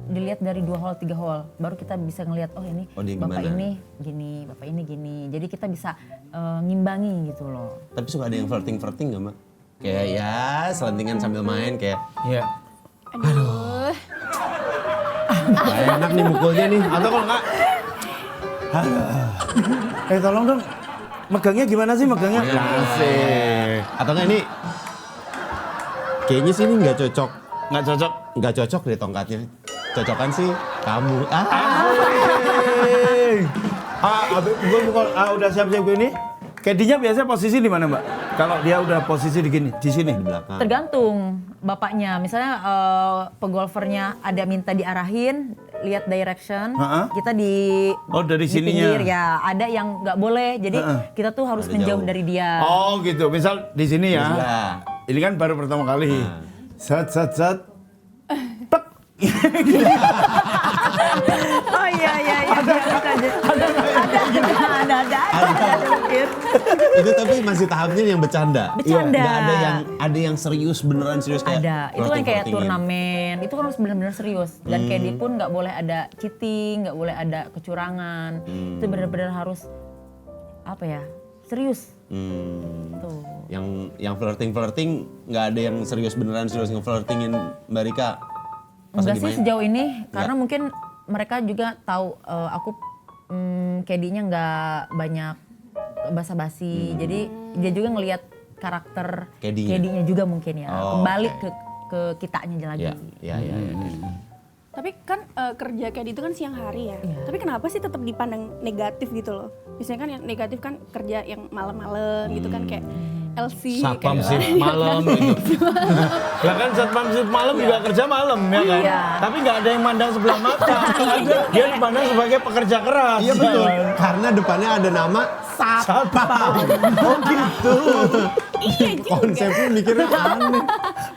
dilihat dari 2 hole, 3 hole. Baru kita bisa ngelihat oh ini Oh, dia bapak gimana? ini gini, bapak ini gini. Jadi kita bisa ngimbangi gitu loh. Tapi suka ada yang flirting nggak Mbak? Kayak ya selentingan sambil main kayak Iya. Aduh. gak enak nih mukulnya nih. Atau kalau enggak tolong dong. Megangnya gimana sih megangnya? Asik. Atau enggak ini kayaknya sih ini nggak cocok. Nggak cocok. Deh tongkatnya. Cocokan sih kamu. Asik. Abis pukul udah siap-siap ini. Kedinya biasanya posisi di mana, Mbak? Kalau dia udah posisi di sini. Di belakang. Tergantung bapaknya. Misalnya pegolfernya ada minta diarahin, lihat direction. Kita di dari di sininya. pinggir, ya. Ada yang nggak boleh. Jadi kita tuh harus Ada menjauh jauh. dari dia. Oh gitu. Misal di sini ya. Sebelah. Ini kan baru pertama kali. Set. Tek. Oh iya. Ada mungkin. Itu tapi masih tahapnya yang bercanda. Bercanda. Nggak ada yang serius, beneran serius kayak. Ada. Itu kan kayak flirting-flirtingin. turnamen. Itu kan harus benar-benar serius. Dan Caddy pun nggak boleh ada cheating, nggak boleh ada kecurangan. Itu benar-benar harus apa ya? Serius. Tuh. Yang flirting nggak ada yang serius beneran serius ngeflirtingin Mbak Rika. Pas Enggak lagi sih main? sejauh ini karena mungkin mereka juga tahu aku Caddy-nya nggak banyak basa-basi. Jadi dia juga ngelihat karakter Caddy-nya. Caddy-nya juga mungkin ya. Oh, Kembali oke. ke kitanya lagi. Ya. Tapi kan kerja kayak itu kan siang hari ya. Iya. Tapi kenapa sih tetap dipandang negatif gitu loh? Biasanya kan yang negatif kan kerja yang malam-malam gitu kan kayak LC. Satpam kayak shift malam gitu. Lah kan satpam shift malam juga kerja malam ya kan. Iya. Tapi nggak ada yang mandang sebelah mata. Dia dipandang sebagai pekerja keras. Iya betul. Ya kan? Karena depannya ada nama Satpam. Oh gitu. Iya juga. Konsepnya mikirnya aneh.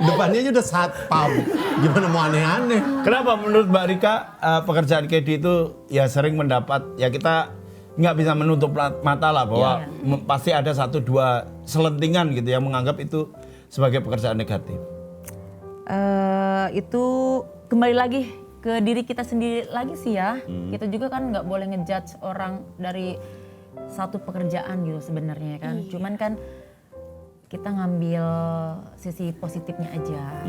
Depannya aja udah Satpam. Gimana mau aneh-aneh? Kenapa menurut Mbak Rika pekerjaan Caddy itu ya sering mendapat ya kita nggak bisa menutup mata lah bahwa pasti ada 1-2 selentingan gitu yang menganggap itu sebagai pekerjaan negatif. Itu kembali lagi ke diri kita sendiri lagi sih ya. Kita juga kan nggak boleh ngejudge orang dari satu pekerjaan gitu sebenarnya kan. Cuman kan kita ngambil sisi positifnya aja.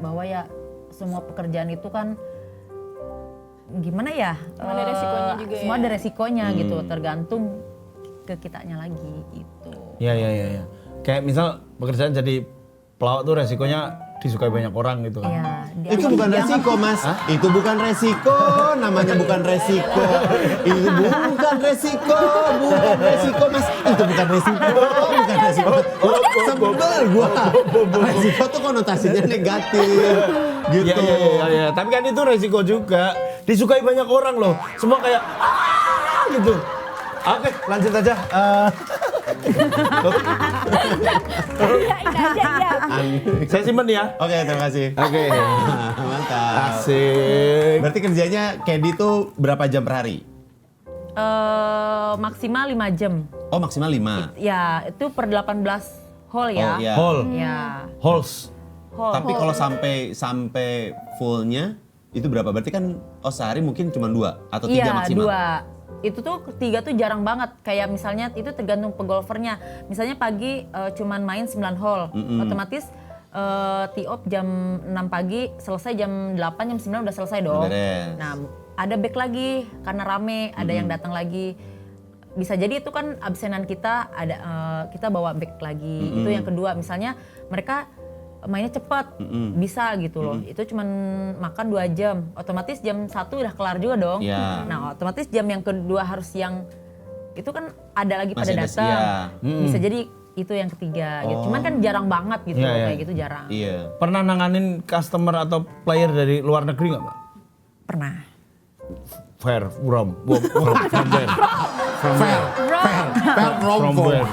Bahwa ya semua pekerjaan itu kan gimana ya? Ada resikonya juga semua ya. ada resikonya gitu, tergantung ke kitanya lagi gitu. Ya. Kayak misal pekerjaan jadi pelawak tuh resikonya disukai banyak orang gitu kan. Iya, Itu bukan resiko mas, itu bukan resiko, namanya bukan resiko. Itu bukan resiko mas, itu bukan resiko. Sebel gua, resiko tuh konotasinya negatif, gitu. Iya. Tapi kan itu resiko juga. Disukai banyak orang loh. Semua kayak gitu. Oke, lanjut aja. Saya simpen ya. Oke, terima kasih. Oke. Mantap. Asik. Berarti kerjanya Caddy tuh berapa jam per hari? Maksimal 5 jam. Oh maksimal 5. Ya, itu per 18 hole ya. Oh iya. Hall. Ya. Halls. Hole. Tapi kalau sampai fullnya itu berapa? Berarti kan sehari mungkin cuma 2 atau 3 Iya, maksimal? 2. Itu tuh 3 tuh jarang banget. Kayak misalnya itu tergantung pegolfernya. Misalnya pagi cuman main 9 hole. Otomatis tee off jam 6 pagi, selesai jam 8, jam 9 udah selesai dong. Beres. Nah, ada back lagi karena rame, ada yang datang lagi. Bisa jadi itu kan absenan kita ada kita bawa back lagi. Itu yang kedua. Misalnya mereka mainnya cepat, bisa gitu loh. Itu cuman makan 2 jam. Otomatis jam 1 udah kelar juga dong. Iya. Nah, otomatis jam yang kedua harus yang itu kan ada lagi Masih pada ada, datang. iya. Bisa jadi itu yang ketiga gitu. Cuman kan jarang banget gitu Iya, loh, iya. kayak gitu jarang. Iya. Pernah nanganin customer atau player dari luar negeri nggak, Mbak? Pernah. From where? From where?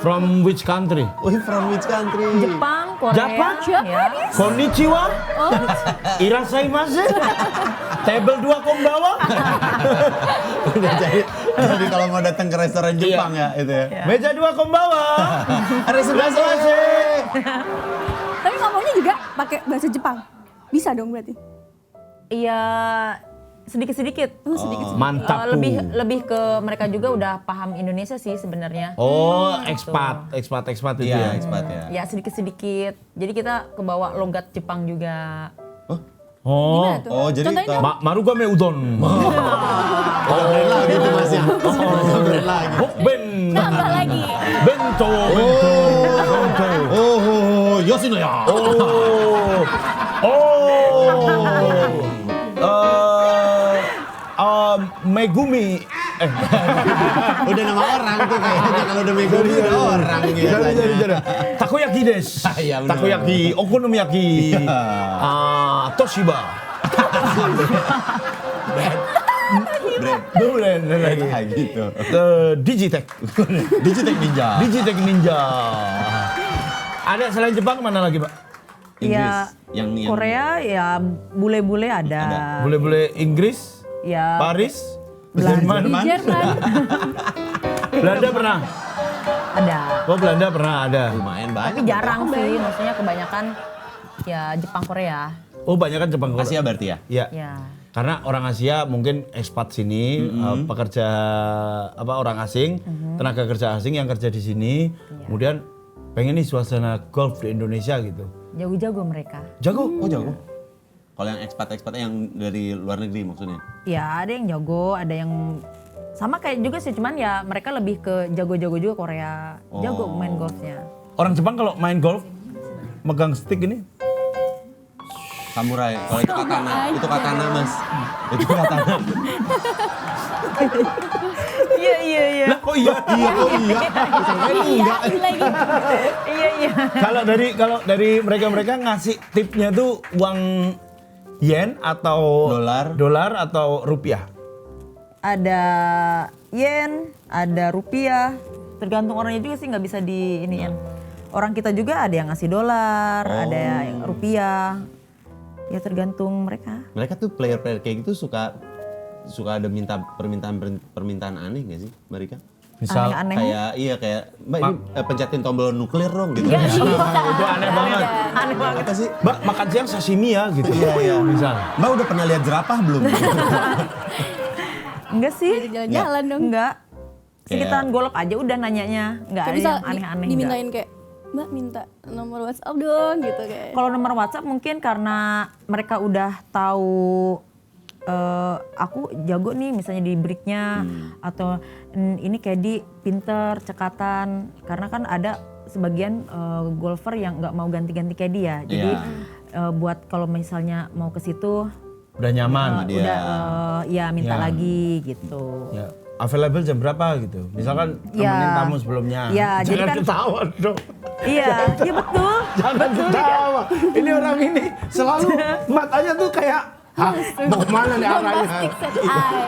From which country? Wih, from which country? Jepang, Korea, Jepang? ya. Konnichiwa? Irasaimasu? Table 2 kombawa? Udah jadi kalau mau datang ke restoran Jepang ya itu ya. Meja 2 kombawa? Arisugasu. Tapi ngomongnya juga pakai bahasa Jepang. Bisa dong berarti. Iya, sedikit-sedikit. Sedikit. Mantap. Lebih ke mereka juga udah paham Indonesia sih sebenarnya. Oh, expat itu Iya, ya. expat ya. Ya sedikit-sedikit. Jadi kita kebawa logat Jepang juga. Oh. Gimana tuh? Oh, jadi Contohin dong. Marugame udon. brand lagi tuh Mas ya. Brand lagi. Ben. Tambah lagi. Bento. Oh, Yoshinoya. Megumi Udah nama orang tuh kayaknya kalau udah Megumi udah orang biasanya. Takoyaki des. Iya, bener. Takoyaki, okonomiyaki. Iya. Toshiba. Brand lagi. kayak gitu. Digitech. Digitech Ninja. Digitech Ninja. Ada selain Jepang mana lagi, Pak? Inggris. Ya, Yang Korea ya bule-bule ada. Boleh-boleh Inggris, Ya Paris, Di Jerman, Jerman. Belanda pernah. ada. Oh, Belanda pernah ada. lumayan Tapi banyak. jarang sih, maksudnya kebanyakan ya Jepang Korea. Oh, banyak kan Jepang Korea. Asia berarti ya? Iya. Ya. Karena orang Asia mungkin ekspat sini, pekerja orang asing, tenaga kerja asing yang kerja di sini, kemudian pengen nih suasana golf di Indonesia gitu. Jago-jago mereka. Jago? Oh jago. Kalau yang ekspat yang dari luar negeri maksudnya? Ya ada yang jago, ada yang sama kayak juga sih, cuman ya mereka lebih ke jago-jago juga Korea. Jago main golfnya. Orang Jepang kalau main golf megang stick ini, Samurai. Kalau itu katana mas. Itu katana. Iya. lah kok iya? Iya, lagi. Iya. Kalau dari mereka ngasih tipnya tuh uang yen atau dolar atau rupiah? Ada yen, ada rupiah. Tergantung orangnya juga sih, nggak bisa di iniin. Orang kita juga ada yang ngasih dolar, ada yang rupiah. Ya tergantung mereka. Mereka tuh player-player kayak gitu suka ada minta permintaan aneh gak sih mereka? Misal Aneh-aneh. Kayak Mbak ini pencetin tombol nuklir dong gitu. itu aneh banget. Aneh banget. Apa sih? Mbak makan siang sashimi ya gitu. Iya. Misal. Mbak udah pernah lihat jerapah belum? Enggak sih. Jadi jalan-jalan dong. Enggak. Sekitaran golf aja udah nanyanya. Enggak Kayak ada bisa yang aneh-aneh. dimintain kayak, Mbak minta nomor WhatsApp dong gitu kayak. Kalau nomor WhatsApp mungkin karena mereka udah tahu aku jago nih misalnya di breaknya atau ini caddy pinter cekatan, karena kan ada sebagian golfer yang nggak mau ganti-ganti caddy ya, jadi buat kalau misalnya mau ke situ Udah nyaman. dia. udah ya minta Ya. lagi gitu. Ya. Available jam berapa gitu. Misalkan Ya. temenin tamu sebelumnya. Ya, jadi Jangan kan- ketawa dong. Iya, iya betul. Jangan ketawa. Ini orang ini selalu matanya tuh kayak, hah, mau kemana nih arahnya? Bombastic set eye.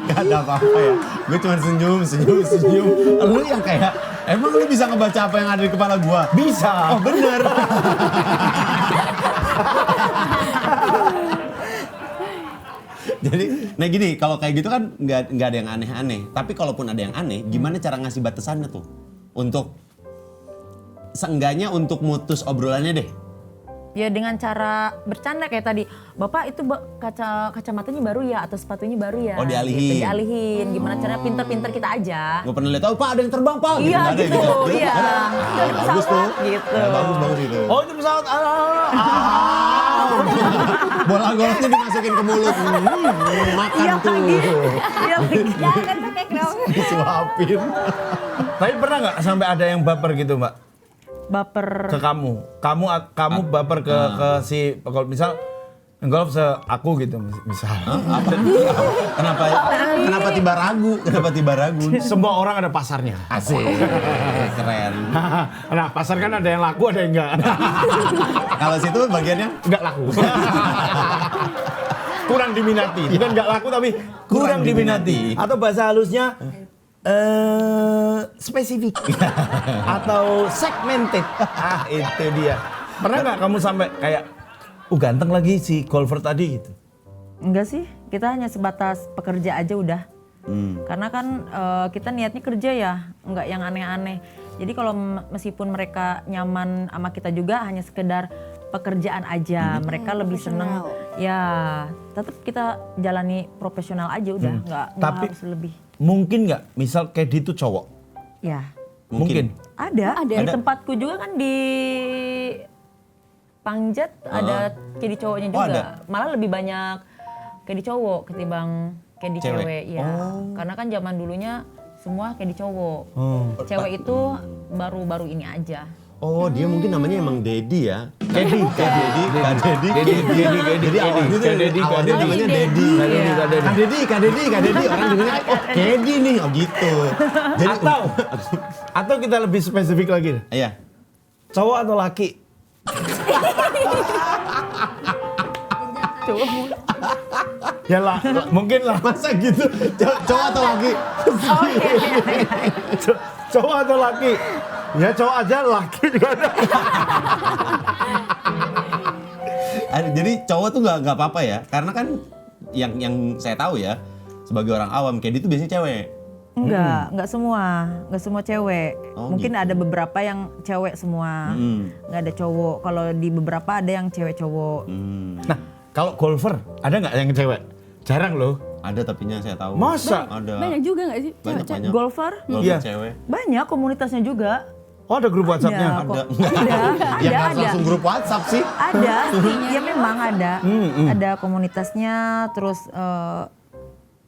Gak ada apa-apa ya. Gue cuma senyum. Lu yang kayak, emang lu bisa ngebaca apa yang ada di kepala gua? Bisa. Oh bener. Jadi, nah gini, kalau kayak gitu kan nggak ada yang aneh-aneh. Tapi kalaupun ada yang aneh, gimana cara ngasih batasannya tuh? Untuk seenggaknya untuk mutus obrolannya deh. Ya dengan cara bercanda kayak tadi, Bapak itu kacamatanya baru ya atau sepatunya baru ya? Oh, dialihin. Gitu, dialihin. Gimana caranya pinter-pinter kita aja. Gue pernah lihat, oh Pak ada yang terbang Pak. Iya Nggak ada gitu, iya. Dari Bagus tuh. pesawat gitu. Ya, bagus itu. Oh itu pesawat. Bola-golnya dimasukin ke mulut. Makan Iya tuh. lagi. Iya lagi. Jangan pakai crown. Disuapin. Tapi pernah nggak sampai ada yang baper gitu Mbak? Baper. Ke kamu baper ke si kalau misal golf aku gitu misal. Kenapa tiba ragu? Kenapa tiba ragu? Semua orang ada pasarnya. Asik. Keren. Nah pasar kan ada yang laku ada yang enggak. Kalau situ bagiannya Enggak laku. Kurang diminati. Bukan enggak laku tapi kurang diminati. Atau bahasa halusnya spesifik atau segmented. Itu dia. Pernah nggak kamu sampai kayak ganteng lagi si golfer tadi gitu? Enggak sih, kita hanya sebatas pekerja aja udah. Karena kan kita niatnya kerja ya, enggak yang aneh-aneh. Jadi kalau meskipun mereka nyaman sama kita juga hanya sekedar pekerjaan aja, mereka lebih seneng ya tetap kita jalani profesional aja udah, enggak Tapi harus lebih. mungkin nggak misal Caddy itu cowok? Ya. Mungkin. Ada. Ada. Di tempatku juga kan di Pangjat ada caddy cowoknya juga. ada? Malah lebih banyak caddy cowok ketimbang caddy Cewek? cewek. Ya. Karena kan zaman dulunya semua caddy cowok. Oh. Cewek itu baru-baru ini aja. Oh, dia mungkin namanya emang Dedi ya. Kedi. Dedi, Kak Dedi. Jadi awalnya Dedi, awalnya namanya Dedi. Kak Dedi. Orang dengarnya, oh Kedi nih, oh gitu. Jadi Atau kita lebih spesifik lagi. iya. Cowok atau laki? Ya lah, mungkin lah. Masa gitu? Cowok atau laki? Cowok atau laki? Ya cowok aja, laki juga ada. Jadi cowok tuh nggak apa-apa ya, karena kan yang saya tahu ya sebagai orang awam, Kedi itu biasanya cewek. Enggak semua cewek. Oh, Mungkin gitu. ada beberapa yang cewek semua, nggak ada cowok. Kalau di beberapa ada yang cewek cowok. Nah, kalau golfer ada nggak yang cewek? Jarang loh. Ada tapinya saya tahu. Masa? Ada. Banyak juga nggak sih? Banyak. Golfer Golfer Iya. cewek. banyak komunitasnya juga. Oh, ada grup WhatsApp-nya? Ada. Ada, Ya nggak harus langsung grup WhatsApp sih. Ada, ya memang ada. Ada komunitasnya, terus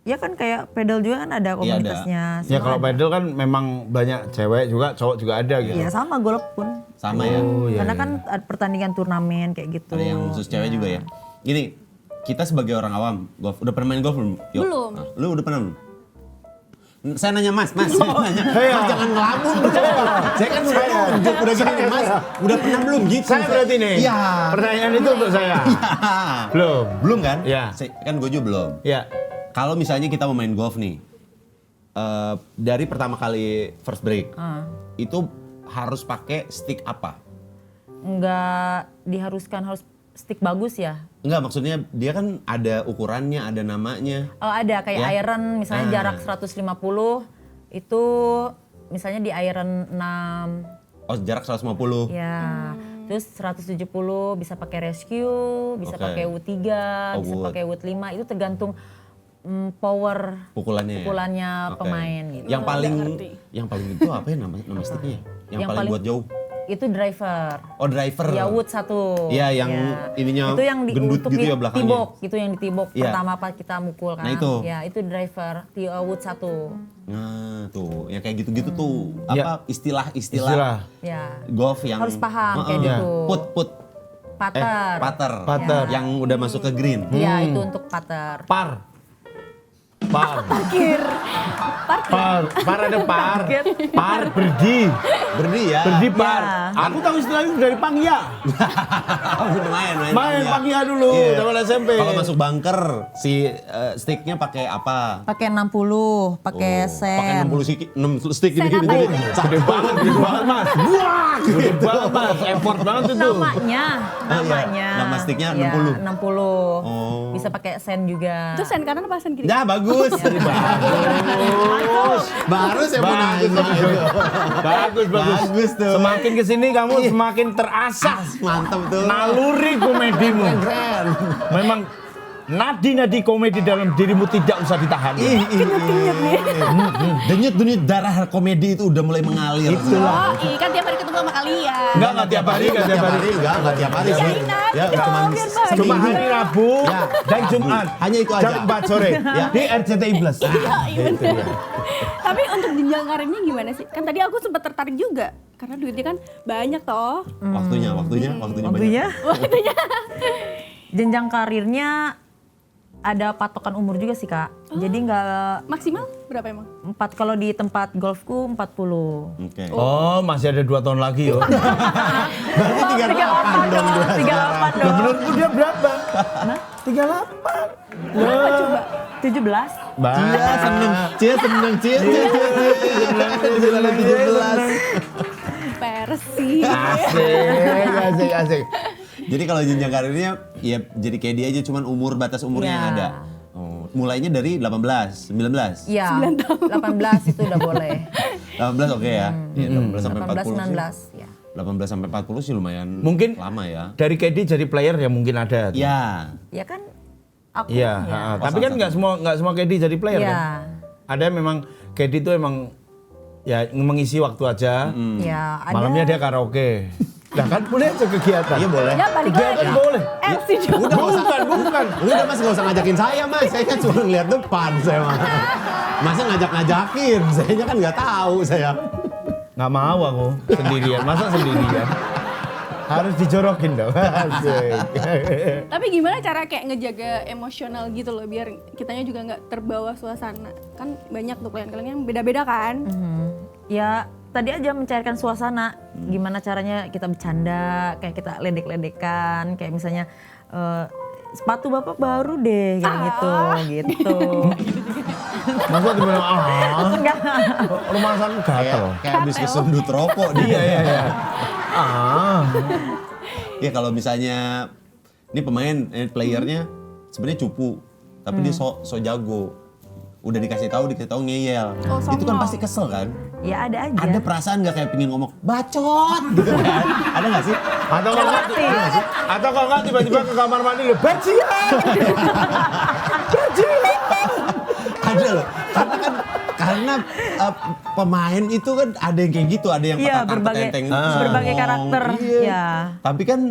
ya kan kayak pedal juga kan ada komunitasnya. Ya Semua kalau ada. pedal kan memang banyak cewek juga, cowok juga ada gitu. Iya sama golf pun. Sama ya. Oh, iya, Karena iya. kan ada pertandingan turnamen kayak gitu. Ada yang khusus cewek juga ya. Gini, kita sebagai orang awam, golf udah pernah main golf belum? Yuk. Belum. Nah, lu udah pernah belum? Saya nanya Mas, saya nanya. Mas jangan ngelamun. Saya kan udah nunjuk, udah gini nih, Mas. Udah pernah belum gitu? Saya berarti nih. Iya. Pertanyaan itu untuk saya. Iya. Belum. Belum kan? Iya. Kan gue juga belum. Ya. Kalau misalnya kita mau main golf nih, dari pertama kali first break, itu harus pakai stick apa? Nggak diharuskan harus stick bagus ya. Enggak, maksudnya dia kan ada ukurannya, ada namanya. Oh ada kayak Ya. iron misalnya Ah. jarak 150 itu misalnya di iron 6 Oh, jarak 150. ya. Terus 170 bisa pakai rescue, bisa Oke. pakai wood 3, Oh, bisa wood. pakai wood 5 itu tergantung power Pukulannya. ya? pukulannya Oke. pemain gitu. Yang paling ngerti. itu apa ya nama sticknya? Yang paling buat jauh. Itu driver. Oh, driver. Ya wood 1. Iya, yang ininya itu yang gendut untuk gitu ya belakangnya. ditibok, itu yang ditibok Iya. pertama pas kita mukul kan. Nah, itu. Ya, itu driver wood 1. Nah, tuh, yang kayak gitu-gitu tuh. Ya. Apa istilah Ya. golf yang Harus paham kayak Iya. gitu. Put. Putter. Putter. Putter. Yang udah masuk ke green. Iya, itu untuk putter. Par. Par. Parkir. Par ada par. Par berdi. Berdi ya. Berdi par. Ya. Aku tahu istilah itu dari Pangya. main Pangya dulu Iya. zaman SMP. Kalau masuk bunker si sticknya pakai apa? Pakai 60, pakai Pakai sen. 60 stick Sen gini apa gini. itu? Gede banget mas. Wah, gede banget mas. Effort banget itu. Namanya. Nama sticknya Ya, 60. 60. Oh. Bisa pakai sen juga. Itu sen kanan apa sen kiri? Ya bagus. Baru saya mau nanya. Bagus. Bagus tuh. Semakin kesini kamu semakin terasah Mantap tuh. naluri komedimu. Keren. Memang nadi-nadi komedi dalam dirimu tidak usah ditahan. Denyut darah komedi itu udah mulai mengalir. Oh, iya kan tiap hari ketemu sama kalian. Enggak tiap hari, Enggak tiap hari sih. Iya, Ya, dong, biar bahagia. Cuma hari Rabu Ya, dan Jumat. Hanya itu aja. Jam 4 sore Ya. di RCTI Plus. Iya bener. Tapi untuk jenjang karirnya gimana sih? Kan tadi aku sempat tertarik juga. Karena duitnya kan banyak toh. Waktunya banyak. Waktunya? Jenjang karirnya ada patokan umur juga sih kak. Jadi nggak Maksimal berapa emang? 4 kalau di tempat golfku 40. Oke. Oh, masih ada 2 tahun lagi yo. Berarti 38 dong. 38 Lah dong. menurutmu dia berapa? 38. Berapa coba? 17. Cia seneng. Cia. 17. Persi. Asik. Jadi kalau jenjang karirnya ya jadi kayak dia aja, cuman batas umurnya yang Ya. ada. Oh, mulainya dari 18, 19. Iya. 18 itu udah boleh. 18 oke ya. Iya, 18 sampai 18 40 sih. 19 ya. 18 sampai 40 sih lumayan Mungkin lama ya. dari KD jadi player ya mungkin ada. Ya. Ya kan aku Iya, tapi kan nggak semua KD jadi player Iya. kan. Ada memang KD itu emang ya mengisi waktu aja. Ya, ada. Malamnya dia karaoke. Nah kan boleh aja kegiatan. Iya boleh. Ya balik Kegiatan lagi. boleh. MC juga. Udah nggak usah. Bukan. Udah mas gak usah ngajakin saya mas. Saya kan cuma ngeliat depan saya mas. Masa ngajak-ngajakin. Saya kan nggak tahu saya. Nggak mau aku sendirian. Masa sendirian? Harus dijorokin dong. Asik. Tapi gimana cara kayak ngejaga emosional gitu loh biar kitanya juga nggak terbawa suasana. Kan banyak tuh klien-klien yang beda-beda kan. Ya tadi aja mencairkan suasana. Gimana caranya kita bercanda, kayak kita ledek-ledekan, kayak misalnya sepatu bapak baru deh kayak gitu. Masa dibilang Enggak. rumah sana gatel. Kayak habis kesundut rokok dia. Iya. Ya kalau misalnya ini playernya sebenarnya cupu, tapi dia so jago. Udah dikasih tahu ngeyel. Oh, Itu kan songong. pasti kesel kan? Ya ada aja. Ada perasaan nggak kayak pingin ngomong bacot gitu kan? Ada nggak sih? Atau kalau nggak tiba-tiba ke kamar mandi lo bajingan. Ada loh. Karena pemain itu kan ada yang kayak gitu, ada yang Iya, petang petenteng berbagai ngomong. karakter. Iya. Ya. Tapi kan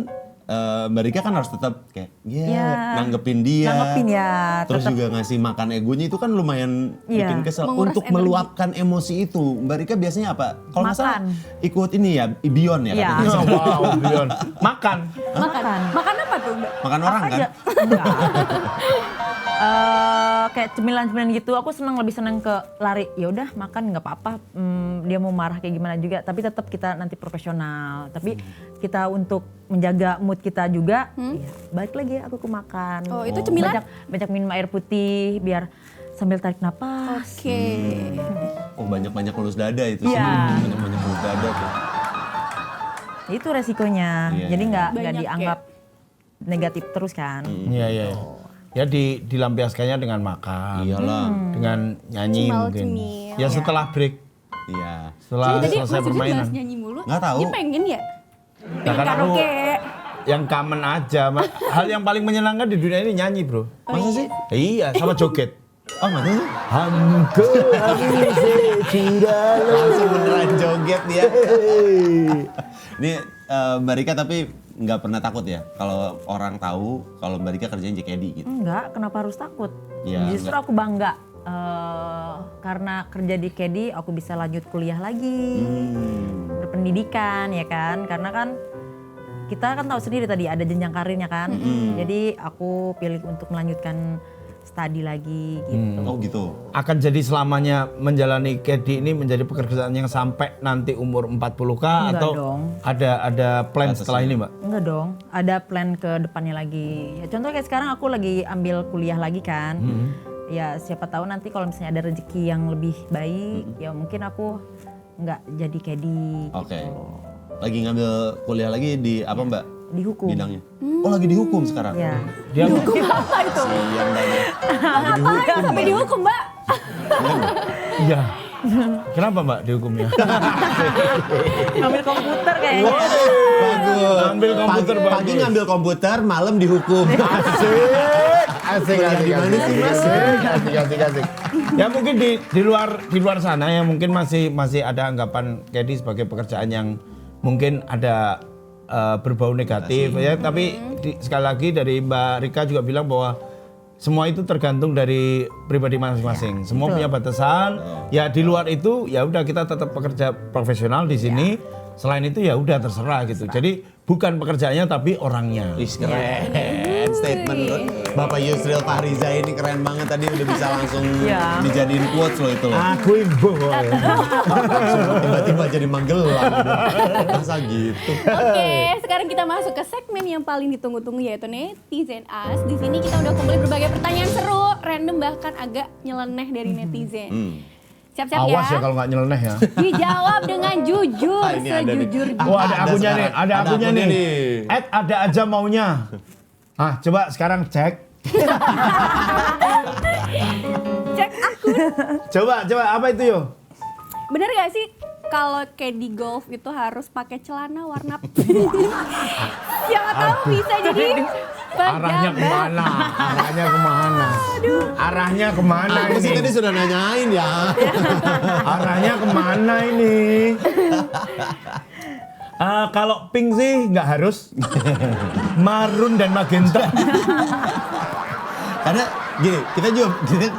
Mbak Rika kan harus tetap kayak nanggepin dia. Nanggepin ya, Terus tetap. juga ngasih makan egonya itu kan lumayan Iya. bikin kesel. Menguras Untuk energi. meluapkan emosi itu, Mbak Rika biasanya apa? Kalau nggak salah Makan. ikut ini ya, Ibion ya Iya. katanya. Wow, Bion. Makan. Makan apa tuh Mbak? Makan orang Apa kan? aja? Enggak. Kayak cemilan-cemilan gitu, aku lebih seneng ke lari. Ya udah makan nggak apa-apa. Dia mau marah kayak gimana juga, tapi tetap kita nanti profesional. Tapi kita untuk menjaga mood kita juga, ya, balik lagi aku ke makan. Oh, itu cemilan? Banyak minum air putih biar sambil tarik napas. Oke. Oh banyak-banyak lulus dada itu sih. Iya. Banyak-banyak lulus dada tuh. Itu resikonya. Iya, Jadi iya. nggak Banyak dianggap negatif terus kan. Iya. Ya dilampiaskannya dengan makan. Iyalah. Dengan nyanyi mungkin. Cemil-cemil. Ya setelah break. Iya. Setelah Jadi tadi selesai Mas Yusuf permainan. bahas nyanyi mulu. Nggak tahu. Dia pengen ya? Nah, Pengen kan aku karaoke. yang common aja. Hal yang paling menyenangkan di dunia ini nyanyi, bro. Masa sih? Iya, sama joget. Oh masa sih? Hamko sudah Langsung beneran joget dia. Ini Mbak Rika tapi nggak pernah takut ya kalau orang tahu kalau Mbak Rika kerjanya JKD gitu. Enggak, kenapa harus takut? Ya, Justru enggak. aku bangga. Karena kerja di KD aku bisa lanjut kuliah lagi. Berpendidikan ya kan. Karena kan kita kan tahu sendiri tadi ada jenjang karirnya kan. Jadi aku pilih untuk melanjutkan studi lagi gitu. Oh gitu. akan jadi selamanya menjalani KD ini menjadi pekerjaan yang sampai nanti umur 40K Enggak atau dong. ada plan Batasnya. setelah ini, Mbak? Enggak dong, ada plan ke depannya lagi. Ya contoh kayak sekarang aku lagi ambil kuliah lagi kan. Ya siapa tahu nanti kalau misalnya ada rezeki yang lebih baik, ya mungkin aku nggak jadi KD. Oke. Lagi ngambil kuliah lagi di apa Mbak? Di hukum. Bidangnya. Oh lagi dihukum sekarang. Ya. Dia Hukum apa itu? Siang banget. Ngapain sampai dihukum Mbak? Iya. Kenapa, Mbak, dihukumnya? Ngambil komputer kayaknya. Bagus. Ngambil komputer pagi, bagus. pagi ngambil komputer, malam dihukum. Asik, Kuliah di mana sih, Mas? asik. Ya mungkin di luar sana ya mungkin masih ada anggapan KD sebagai pekerjaan yang mungkin ada berbau negatif ya, tapi sekali lagi dari Mbak Rika juga bilang bahwa semua itu tergantung dari pribadi masing-masing. Semua punya batasan. Ya di luar itu ya udah kita tetap pekerja profesional di sini. Selain itu ya udah terserah gitu. Jadi bukan pekerjaannya tapi orangnya. Ih, keren statement Bapak Yusril Fahriza ini keren banget tadi udah bisa langsung Iya. dijadiin quotes loh itu loh. Aku imbuh. Tiba-tiba jadi Magelang gitu. Masa gitu. Oke, sekarang kita masuk ke segmen yang paling ditunggu-tunggu yaitu Netizen Us. Di sini kita udah kumpulin berbagai pertanyaan seru, random bahkan agak nyeleneh dari netizen. Siap-siap Awas ya ya. kalau nggak nyeleneh ya. Dijawab dengan jujur, Ah, ini ada nih. sejujur-jujur. Oh ada Ada akunnya nih, sekarang. ada Ada akunnya akunnya nih. nih. Ada aja maunya. Ah coba sekarang cek. Cek akun. Coba apa itu yo? Bener gak sih kalau caddy golf itu harus pakai celana warna pink? Siapa tahu bisa jadi Arahnya pejabat. kemana? Arahnya kemana Aku sih tadi ini? sudah nanyain ya. Arahnya kemana ini? Kalau pink sih nggak harus. Marun dan magenta. Karena gini,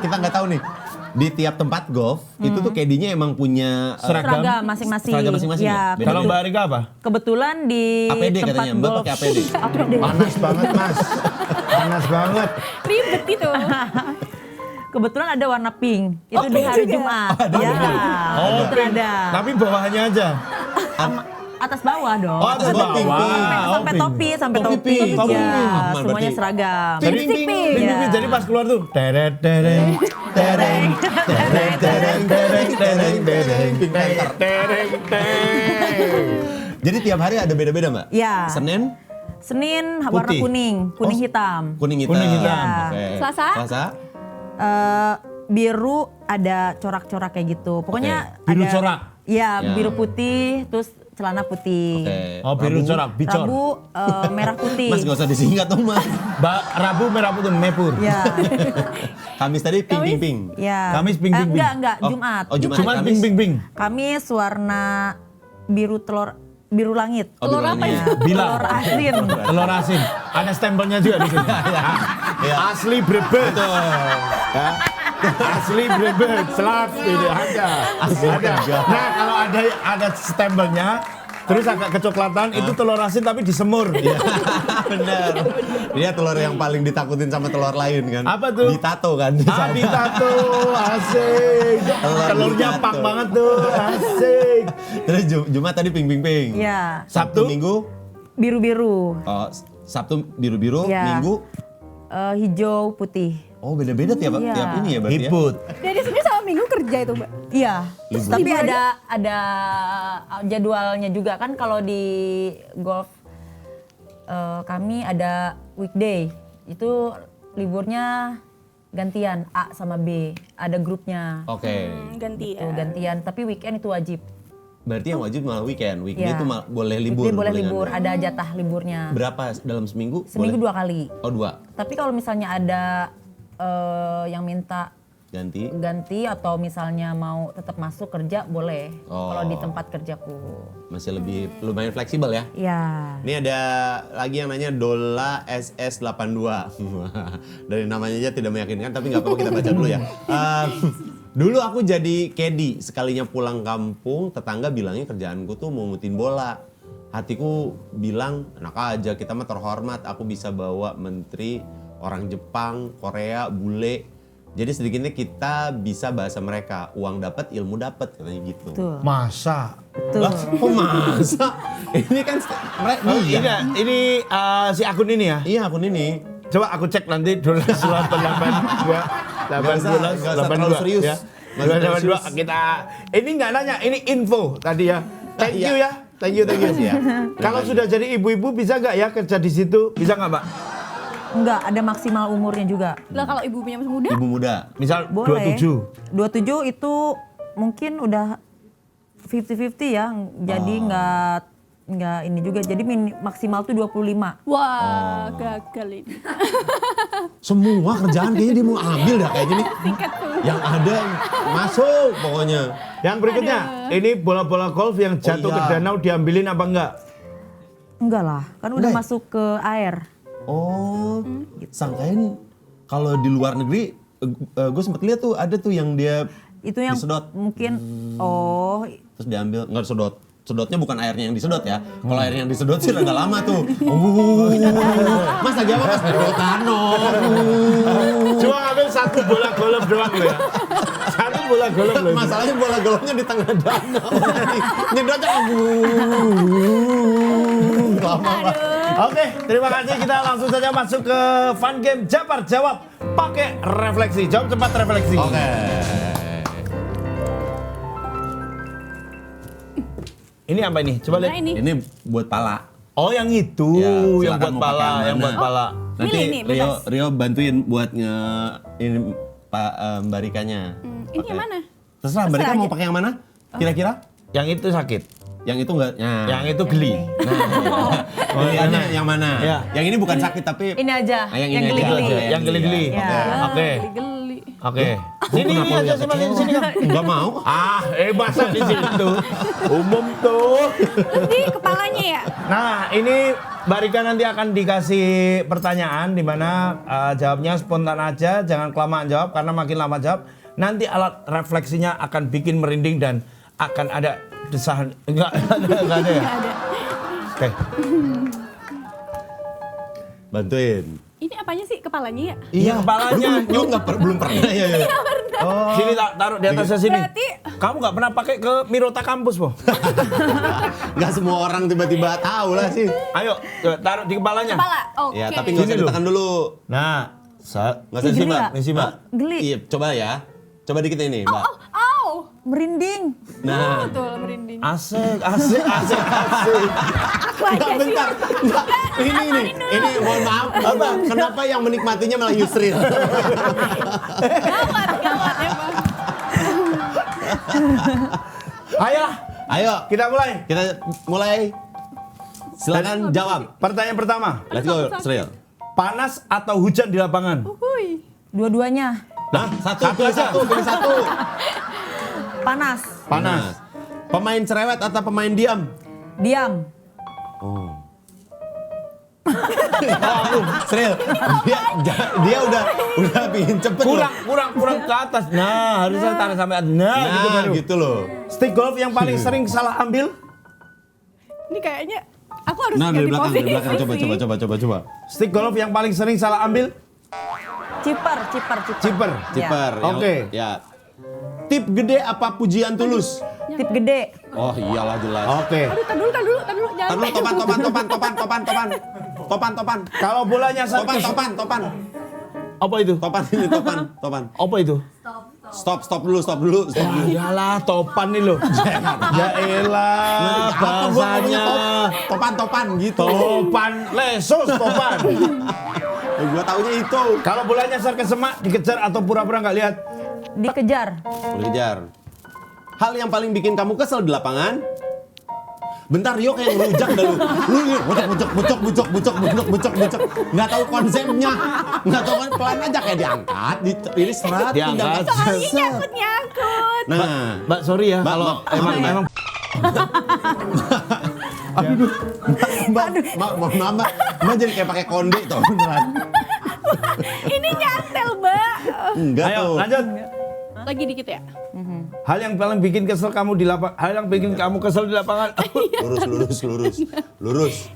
kita nggak tahu nih. di tiap tempat golf itu tuh caddy-nya emang punya Seragam masing-masing. seragam masing-masing Ya, ya? Kalau Mbak Rika apa? kebetulan di APD tempat katanya, Mbak golf. pakai APD. APD. Panas banget Mas. Panas banget. Ribet itu. Kebetulan ada warna pink. Itu di hari Jumat. Ya, itu pink. ada. Tapi bawahnya aja. Atas bawah dong. Oh, atas bawah. Pink. Sampai topi, sampai Topi topi. pink. Topi Ya, pink. Aman semuanya berarti. seragam. Jadi Pink. ping. Ya. Jadi pas keluar tuh tereng tereng tereng tereng tereng tereng tereng tereng Pink Panther. tereng tereng. Jadi tiap hari ada beda-beda Mbak? Ya. Senin Senin warna Putih. kuning, kuning hitam. kuning hitam. Kuning hitam. Oke. Selasa? Selasa. Biru ada corak-corak kayak gitu. Pokoknya Oke. Biru ada- corak? Iya, Ya. biru putih, terus celana putih. Oke. Oh biru Rabu. corak, bicor. Rabu merah putih. Mas gak usah disingkat dong Mas. Rabu merah putih mepur. Ya, Kamis tadi pink pink pink. ya. Kamis pink, pink, pink. Enggak, Oh, Jumat. oh, Jumat. Cuman Kamis. ping ping ping. Kamis warna biru langit. Oh, Telur biru apa langit. ya? Bilang. Telur asin. Telur asin. Ada stempelnya juga di sini. Iya. Asli Brebes. Ya. Asli Brebes. Selap ini ada. Asli Ada. Brebes. Nah, kalau ada stempelnya terus agak kecoklatan itu telur asin tapi disemur. Bener. Dia telur yang paling ditakutin sama telur lain kan. Apa tuh? Ditato kan. Ditato, asik. Telurnya ditato. pak banget tuh, asik. Terus Jumat tadi pink pink pink. Ya, Sabtu Sabtu? Minggu. biru-biru. Oh, Sabtu biru-biru, Ya. Minggu. Hijau putih. Oh, beda-beda tiap Iya. tiap ini ya berarti ya. Hiput. Dari Senin sama Minggu kerja itu, Mbak. Iya, Libur. tapi ada jadwalnya juga kan kalau di golf kami ada weekday. Itu liburnya gantian A sama B, ada grupnya. Oke. Ganti ya. Tuh, gantian, tapi weekend itu wajib. Berarti yang wajib malah weekend. Weekday Iya. itu boleh libur. Weekday boleh boleh libur, ngambil. ada jatah liburnya. Berapa dalam seminggu? Seminggu Boleh? 2 kali. Oh, 2. Tapi kalau misalnya ada yang minta Ganti. ganti atau misalnya mau tetap masuk kerja boleh. Oh. Kalau di tempat kerjaku. Masih lebih lumayan fleksibel ya. Ya. Ini ada lagi yang nanya Dola SS82. Dari namanya aja tidak meyakinkan, tapi nggak apa-apa kita baca dulu ya. Dulu aku jadi caddy, sekalinya pulang kampung, tetangga bilangnya kerjaanku tuh mungutin bola. Hatiku bilang, enak aja kita mah terhormat, aku bisa bawa menteri, orang Jepang, Korea, bule. Jadi sedikitnya kita bisa bahasa mereka, uang dapat, ilmu dapat katanya gitu. Tuh. Masa? Tuh. Lah, kok masa? Ini kan mereka Oh, ini si akun ini ya. Iya akun ini. Coba aku cek nanti 1288 Nggak usah terlalu serius. ya. Nggak usah terlalu 282 serius. kita ini nggak nanya, ini info tadi ya. Thank you ya. Thank you. Makasih ya. Kalau sudah jadi ibu-ibu bisa nggak ya kerja di situ? Bisa nggak, Mbak? Enggak, ada maksimal umurnya juga. Lah kalau ibu punya masih muda, Ibu muda. Misal Boleh. 27. 27 itu mungkin udah 50-50 ya. Jadi nggak ini juga. Jadi maksimal tuh 25. wah gagal ini. Semua kerjaan kayaknya dia mau ambil dah kayak gini. Yang ada masuk pokoknya. Yang berikutnya, ini bola-bola golf yang jatuh iya. ke danau diambilin apa enggak? Enggak lah, kan udah Enggak. masuk ke air. Oh, sangkain kalau di luar negeri, gue sempet lihat tuh ada tuh yang dia Itu yang disedot mungkin terus diambil nggak disedot. Sedotnya bukan airnya yang disedot ya. Kalau airnya yang disedot sih rada lama tuh. Mas lagi apa mas? Rotano. Cuma ambil satu bola golf doang lo ya. Satu bola golf lo. Masalahnya bola golfnya di tengah danau. Nyedotnya lama banget. Oke, terima kasih. Kita langsung saja masuk ke fun game Japar Jawab pakai refleksi. Jawab cepat refleksi. Oke. Ini apa ini? Coba Nah lihat. ini. Ini buat pala. Oh, yang itu, Ya, yang silakan buat mau pakai pala, yang mana. buat pala. Nanti Milih nih, Rio bebas. Rio bantuin buat ini Pak Mbak Rikanya. Ini Oke. yang mana? Terserah Mbak Rika Terserah mau aja. pakai yang mana? Kira-kira? Yang itu sakit. Yang itu enggak? Nah. Yang itu geli. Pilihannya yang mana? Ya. Yang ini bukan sakit tapi Ini aja, Ah, yang yang ini aja. geli-geli. Aja, Yang geli-geli. iya. Ya. Oke. Geli-geli. Oke. Sini Kenapa aja lihat coba kecewa? sini kan. Enggak mau. Ah, masa di situ. Umum tuh. Di kepalanya ya? Nah, ini Mbak Rika nanti akan dikasih pertanyaan di mana jawabnya spontan aja, jangan kelamaan jawab karena makin lama jawab nanti alat refleksinya akan bikin merinding dan akan ada desahan. Enggak ada ya? Nggak ada. Oke. Bantuin. Ini apanya sih kepalanya ya? Iya, kepalanya. Nyok belum pernah ya. Sini taruh di atasnya sini. Berarti- Kamu nggak pernah pakai ke Mirota kampus, Po? Nggak semua orang tiba-tiba tahu lah sih. Ayo, taruh di kepalanya. Kepala. Oke. Ya, tapi nggak usah Sini, ditekan dulu. Nah, Nggak usah Ih, sih, geli Mbak. ya? ini sih, Mbak. Geli. Iya, coba ya. Coba dikit ini, Mbak. Au. Merinding. Nah, Betul merinding. Asik. Aku aja Nggak, sih. bentar. Nggak, ini mohon maaf. Kenapa yang menikmatinya malah Yusril? Gawat emang. Ayo, Ayo, kita mulai. kita mulai. Silakan jawab. Pertanyaan pertama. Let's go, Sril. Panas atau hujan di lapangan? Uhuy. Dua-duanya. Nah, pilih aja. satu. Panas. Panas. Nah, pemain cerewet atau pemain diam? Diam. Oh. Sril, dia udah pingin cepet loh. Kurang ke atas. Nah, harusnya taruh sampai atas. Nah, gitu Nah, baru. gitu loh. Stick golf yang paling sering salah ambil? Ini kayaknya aku harus Nah, dari ganti belakang, posisi. coba. Stick golf yang paling sering salah ambil? Ciper. Chipper. Ciper. Ya. Oke. Ya. Tip gede apa pujian tulus? Tip gede. Oh, iyalah jelas. Oke. Aduh, tar dulu. Jangan. Taruh topan. Kalau bolanya satu. Topan. Apa itu? Topan. Apa itu? Stop dulu. Yalah, topan nih loh. Ya elah, bahasanya. Topan gitu. Topan, lesos topan. Gua taunya itu. Kalau bolanya nyasar ke semak, dikejar atau pura-pura nggak lihat? Dikejar. Boleh kejar. Hal yang paling bikin kamu kesel di lapangan? Bentar, Yo kayak ngerujak dah lu. Bucok. Nggak tahu konsepnya. Nggak tahu kan, pelan aja kayak diangkat. Ini serat. Diangkat. Soalnya nyangkut. Nah. Mbak, sorry ya, Mbak, kalau Mbak. emang Mbak, mohon maaf, Mbak jadi kayak pakai konde tuh beneran. Ini nyantel, Mbak. Enggak ayo tuh. lanjut. Lagi dikit ya. Hal yang paling bikin kesel kamu di lapangan. Hal yang bikin kamu kesel di lapangan. Lurus.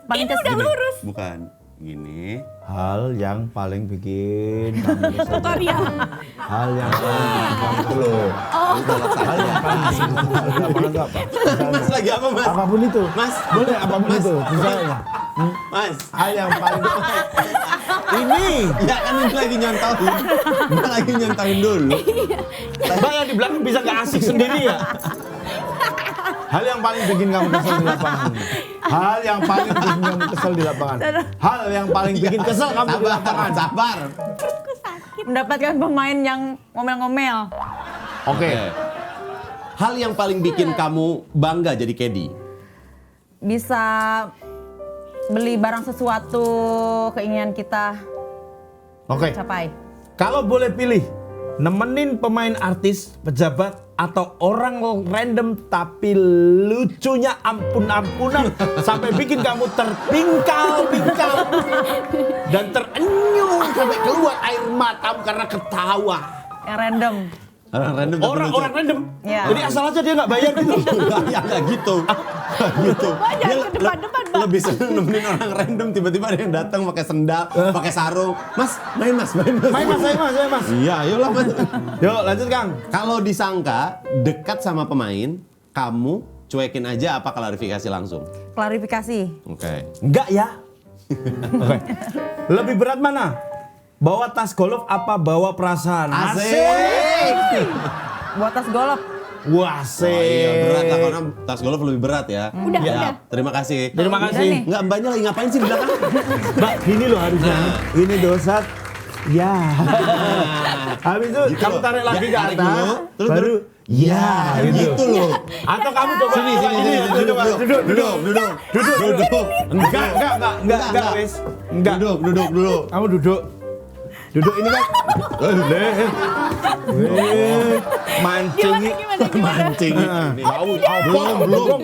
Paling Ini udah lurus. Bukan. Gini. Hal yang paling bikin kamu kesel. Tutorial. Hal yang paling bikin kamu Itu loh. Hal yang paling bikin kamu kesel di lapangan itu apa? Mas lagi apa, Mas? Apapun itu. Mas, Boleh apapun Mas. itu. Misalnya. Mas. Hal yang paling ini. Ya kan ini lagi nyontohin. Mbak lagi nyontohin dulu. Mbak yang di belakang bisa nggak asik sendiri ya? Hal yang paling bikin kamu kesel di lapangan. Hal yang paling bikin kamu kesel di lapangan. Hal yang paling bikin kesel kamu di lapangan. Sabar. Mendapatkan pemain yang ngomel-ngomel. Oke. Hal yang paling bikin kamu bangga jadi Kedi? Bisa beli barang sesuatu keinginan kita Oke. capai. Kalau boleh pilih, nemenin pemain artis, pejabat, atau orang random tapi lucunya ampun-ampunan sampai bikin kamu terpingkal-pingkal dan terenyuh sampai keluar air matamu karena ketawa. Yang random. Orang random tapi lucu. Orang random. Ya. Jadi asal aja dia nggak bayar gitu. Enggak gitu. Gitu. Wah, jangan Dia ke depan-depan, Bang. lebih seneng nemenin orang random, tiba-tiba ada yang datang pakai sendal, pakai sarung. Mas. Main mas, saya mas. Iya, ayolah Mas. Yuk lanjut Kang. Kalau disangka dekat sama pemain, kamu cuekin aja apa klarifikasi langsung? Klarifikasi. Oke. Enggak ya. Oke. Lebih berat mana? Bawa tas golf apa bawa perasaan? Asik. Buat tas golf. Wah, Oh iya, berat lah karena tas golf lebih berat ya. Udah, Ya, udah. terima kasih. Terima Udah kasih. nih. Enggak, mbaknya lagi ngapain sih di belakang? Mbak, gini loh harusnya. Ini dosat. Ya. Habis itu Gitu kamu loh. tarik lagi Ya, ke tarik atas. dulu, terus baru ya Gitu loh. Atau kamu coba Sini, coba sini, ini, sini, coba, duduk, duduk. Enggak. Kamu duduk. Duduk ini kan. Mancing. Gimana? Mancing ini. Belum.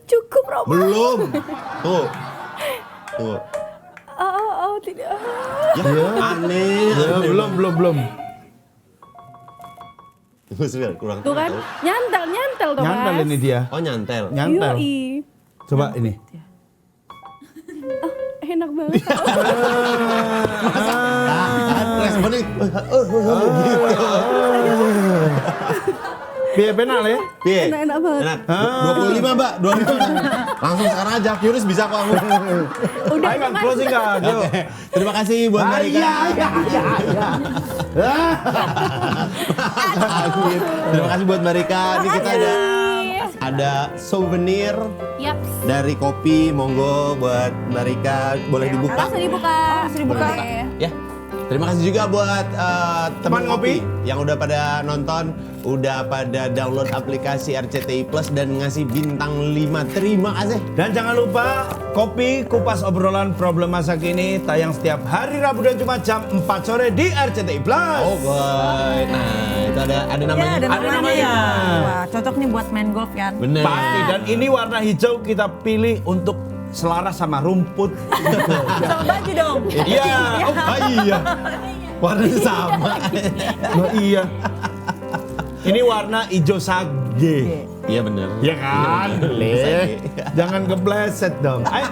Cukup, Rob. Belum. Tuh. Oh, tidak. Ya, aneh. Ya, belum. kurang Tuh kan, tahu. nyantel tuh Nyantel Mas. ini dia. Oh nyantel. Nyantel. Yoi. Coba ini. Enak banget. Kan responnya Piye penal ya? piye? Enak banget. Enak. 25 Mbak, 25. Langsung sekarang aja, Furious bisa kok. Udah Ayo kan Mas. closing kan. Yuk. Oke. Terima kasih buat Mbak Rika. Iya. Amin. Terima kasih buat Mbak Rika. Ini kita ada souvenir Yap. dari kopi. Monggo buat Mbak Rika, boleh dibuka. Langsung dibuka. Oke. Ya. Terima kasih juga buat teman Teman ngopi. ngopi yang udah pada nonton, udah pada download aplikasi RCTI Plus dan ngasih bintang 5. Terima kasih. Dan jangan lupa kopi kupas obrolan problem masa kini tayang setiap hari Rabu dan Jumat jam 4 sore di RCTI Plus. Oh boy. Nah, itu ada namanya. Ya, ada Ada namanya. namanya. Wah, cocok nih buat main golf kan. Bener. Pasti, dan ini warna hijau kita pilih untuk selaras sama rumput. Sama baju dong. Iya. Oh iya. Warnanya sama. Oh iya. Ini warna hijau sage. Iya bener. Ya kan? Sage. Jangan kepleset dong. Ayo.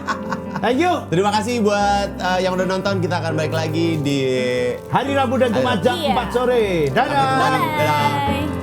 Ayo. Terima kasih buat yang udah nonton. Kita akan balik lagi di Hari Rabu dan Jumat jam Iya. 4 sore. Dadah. Dadah. Bye.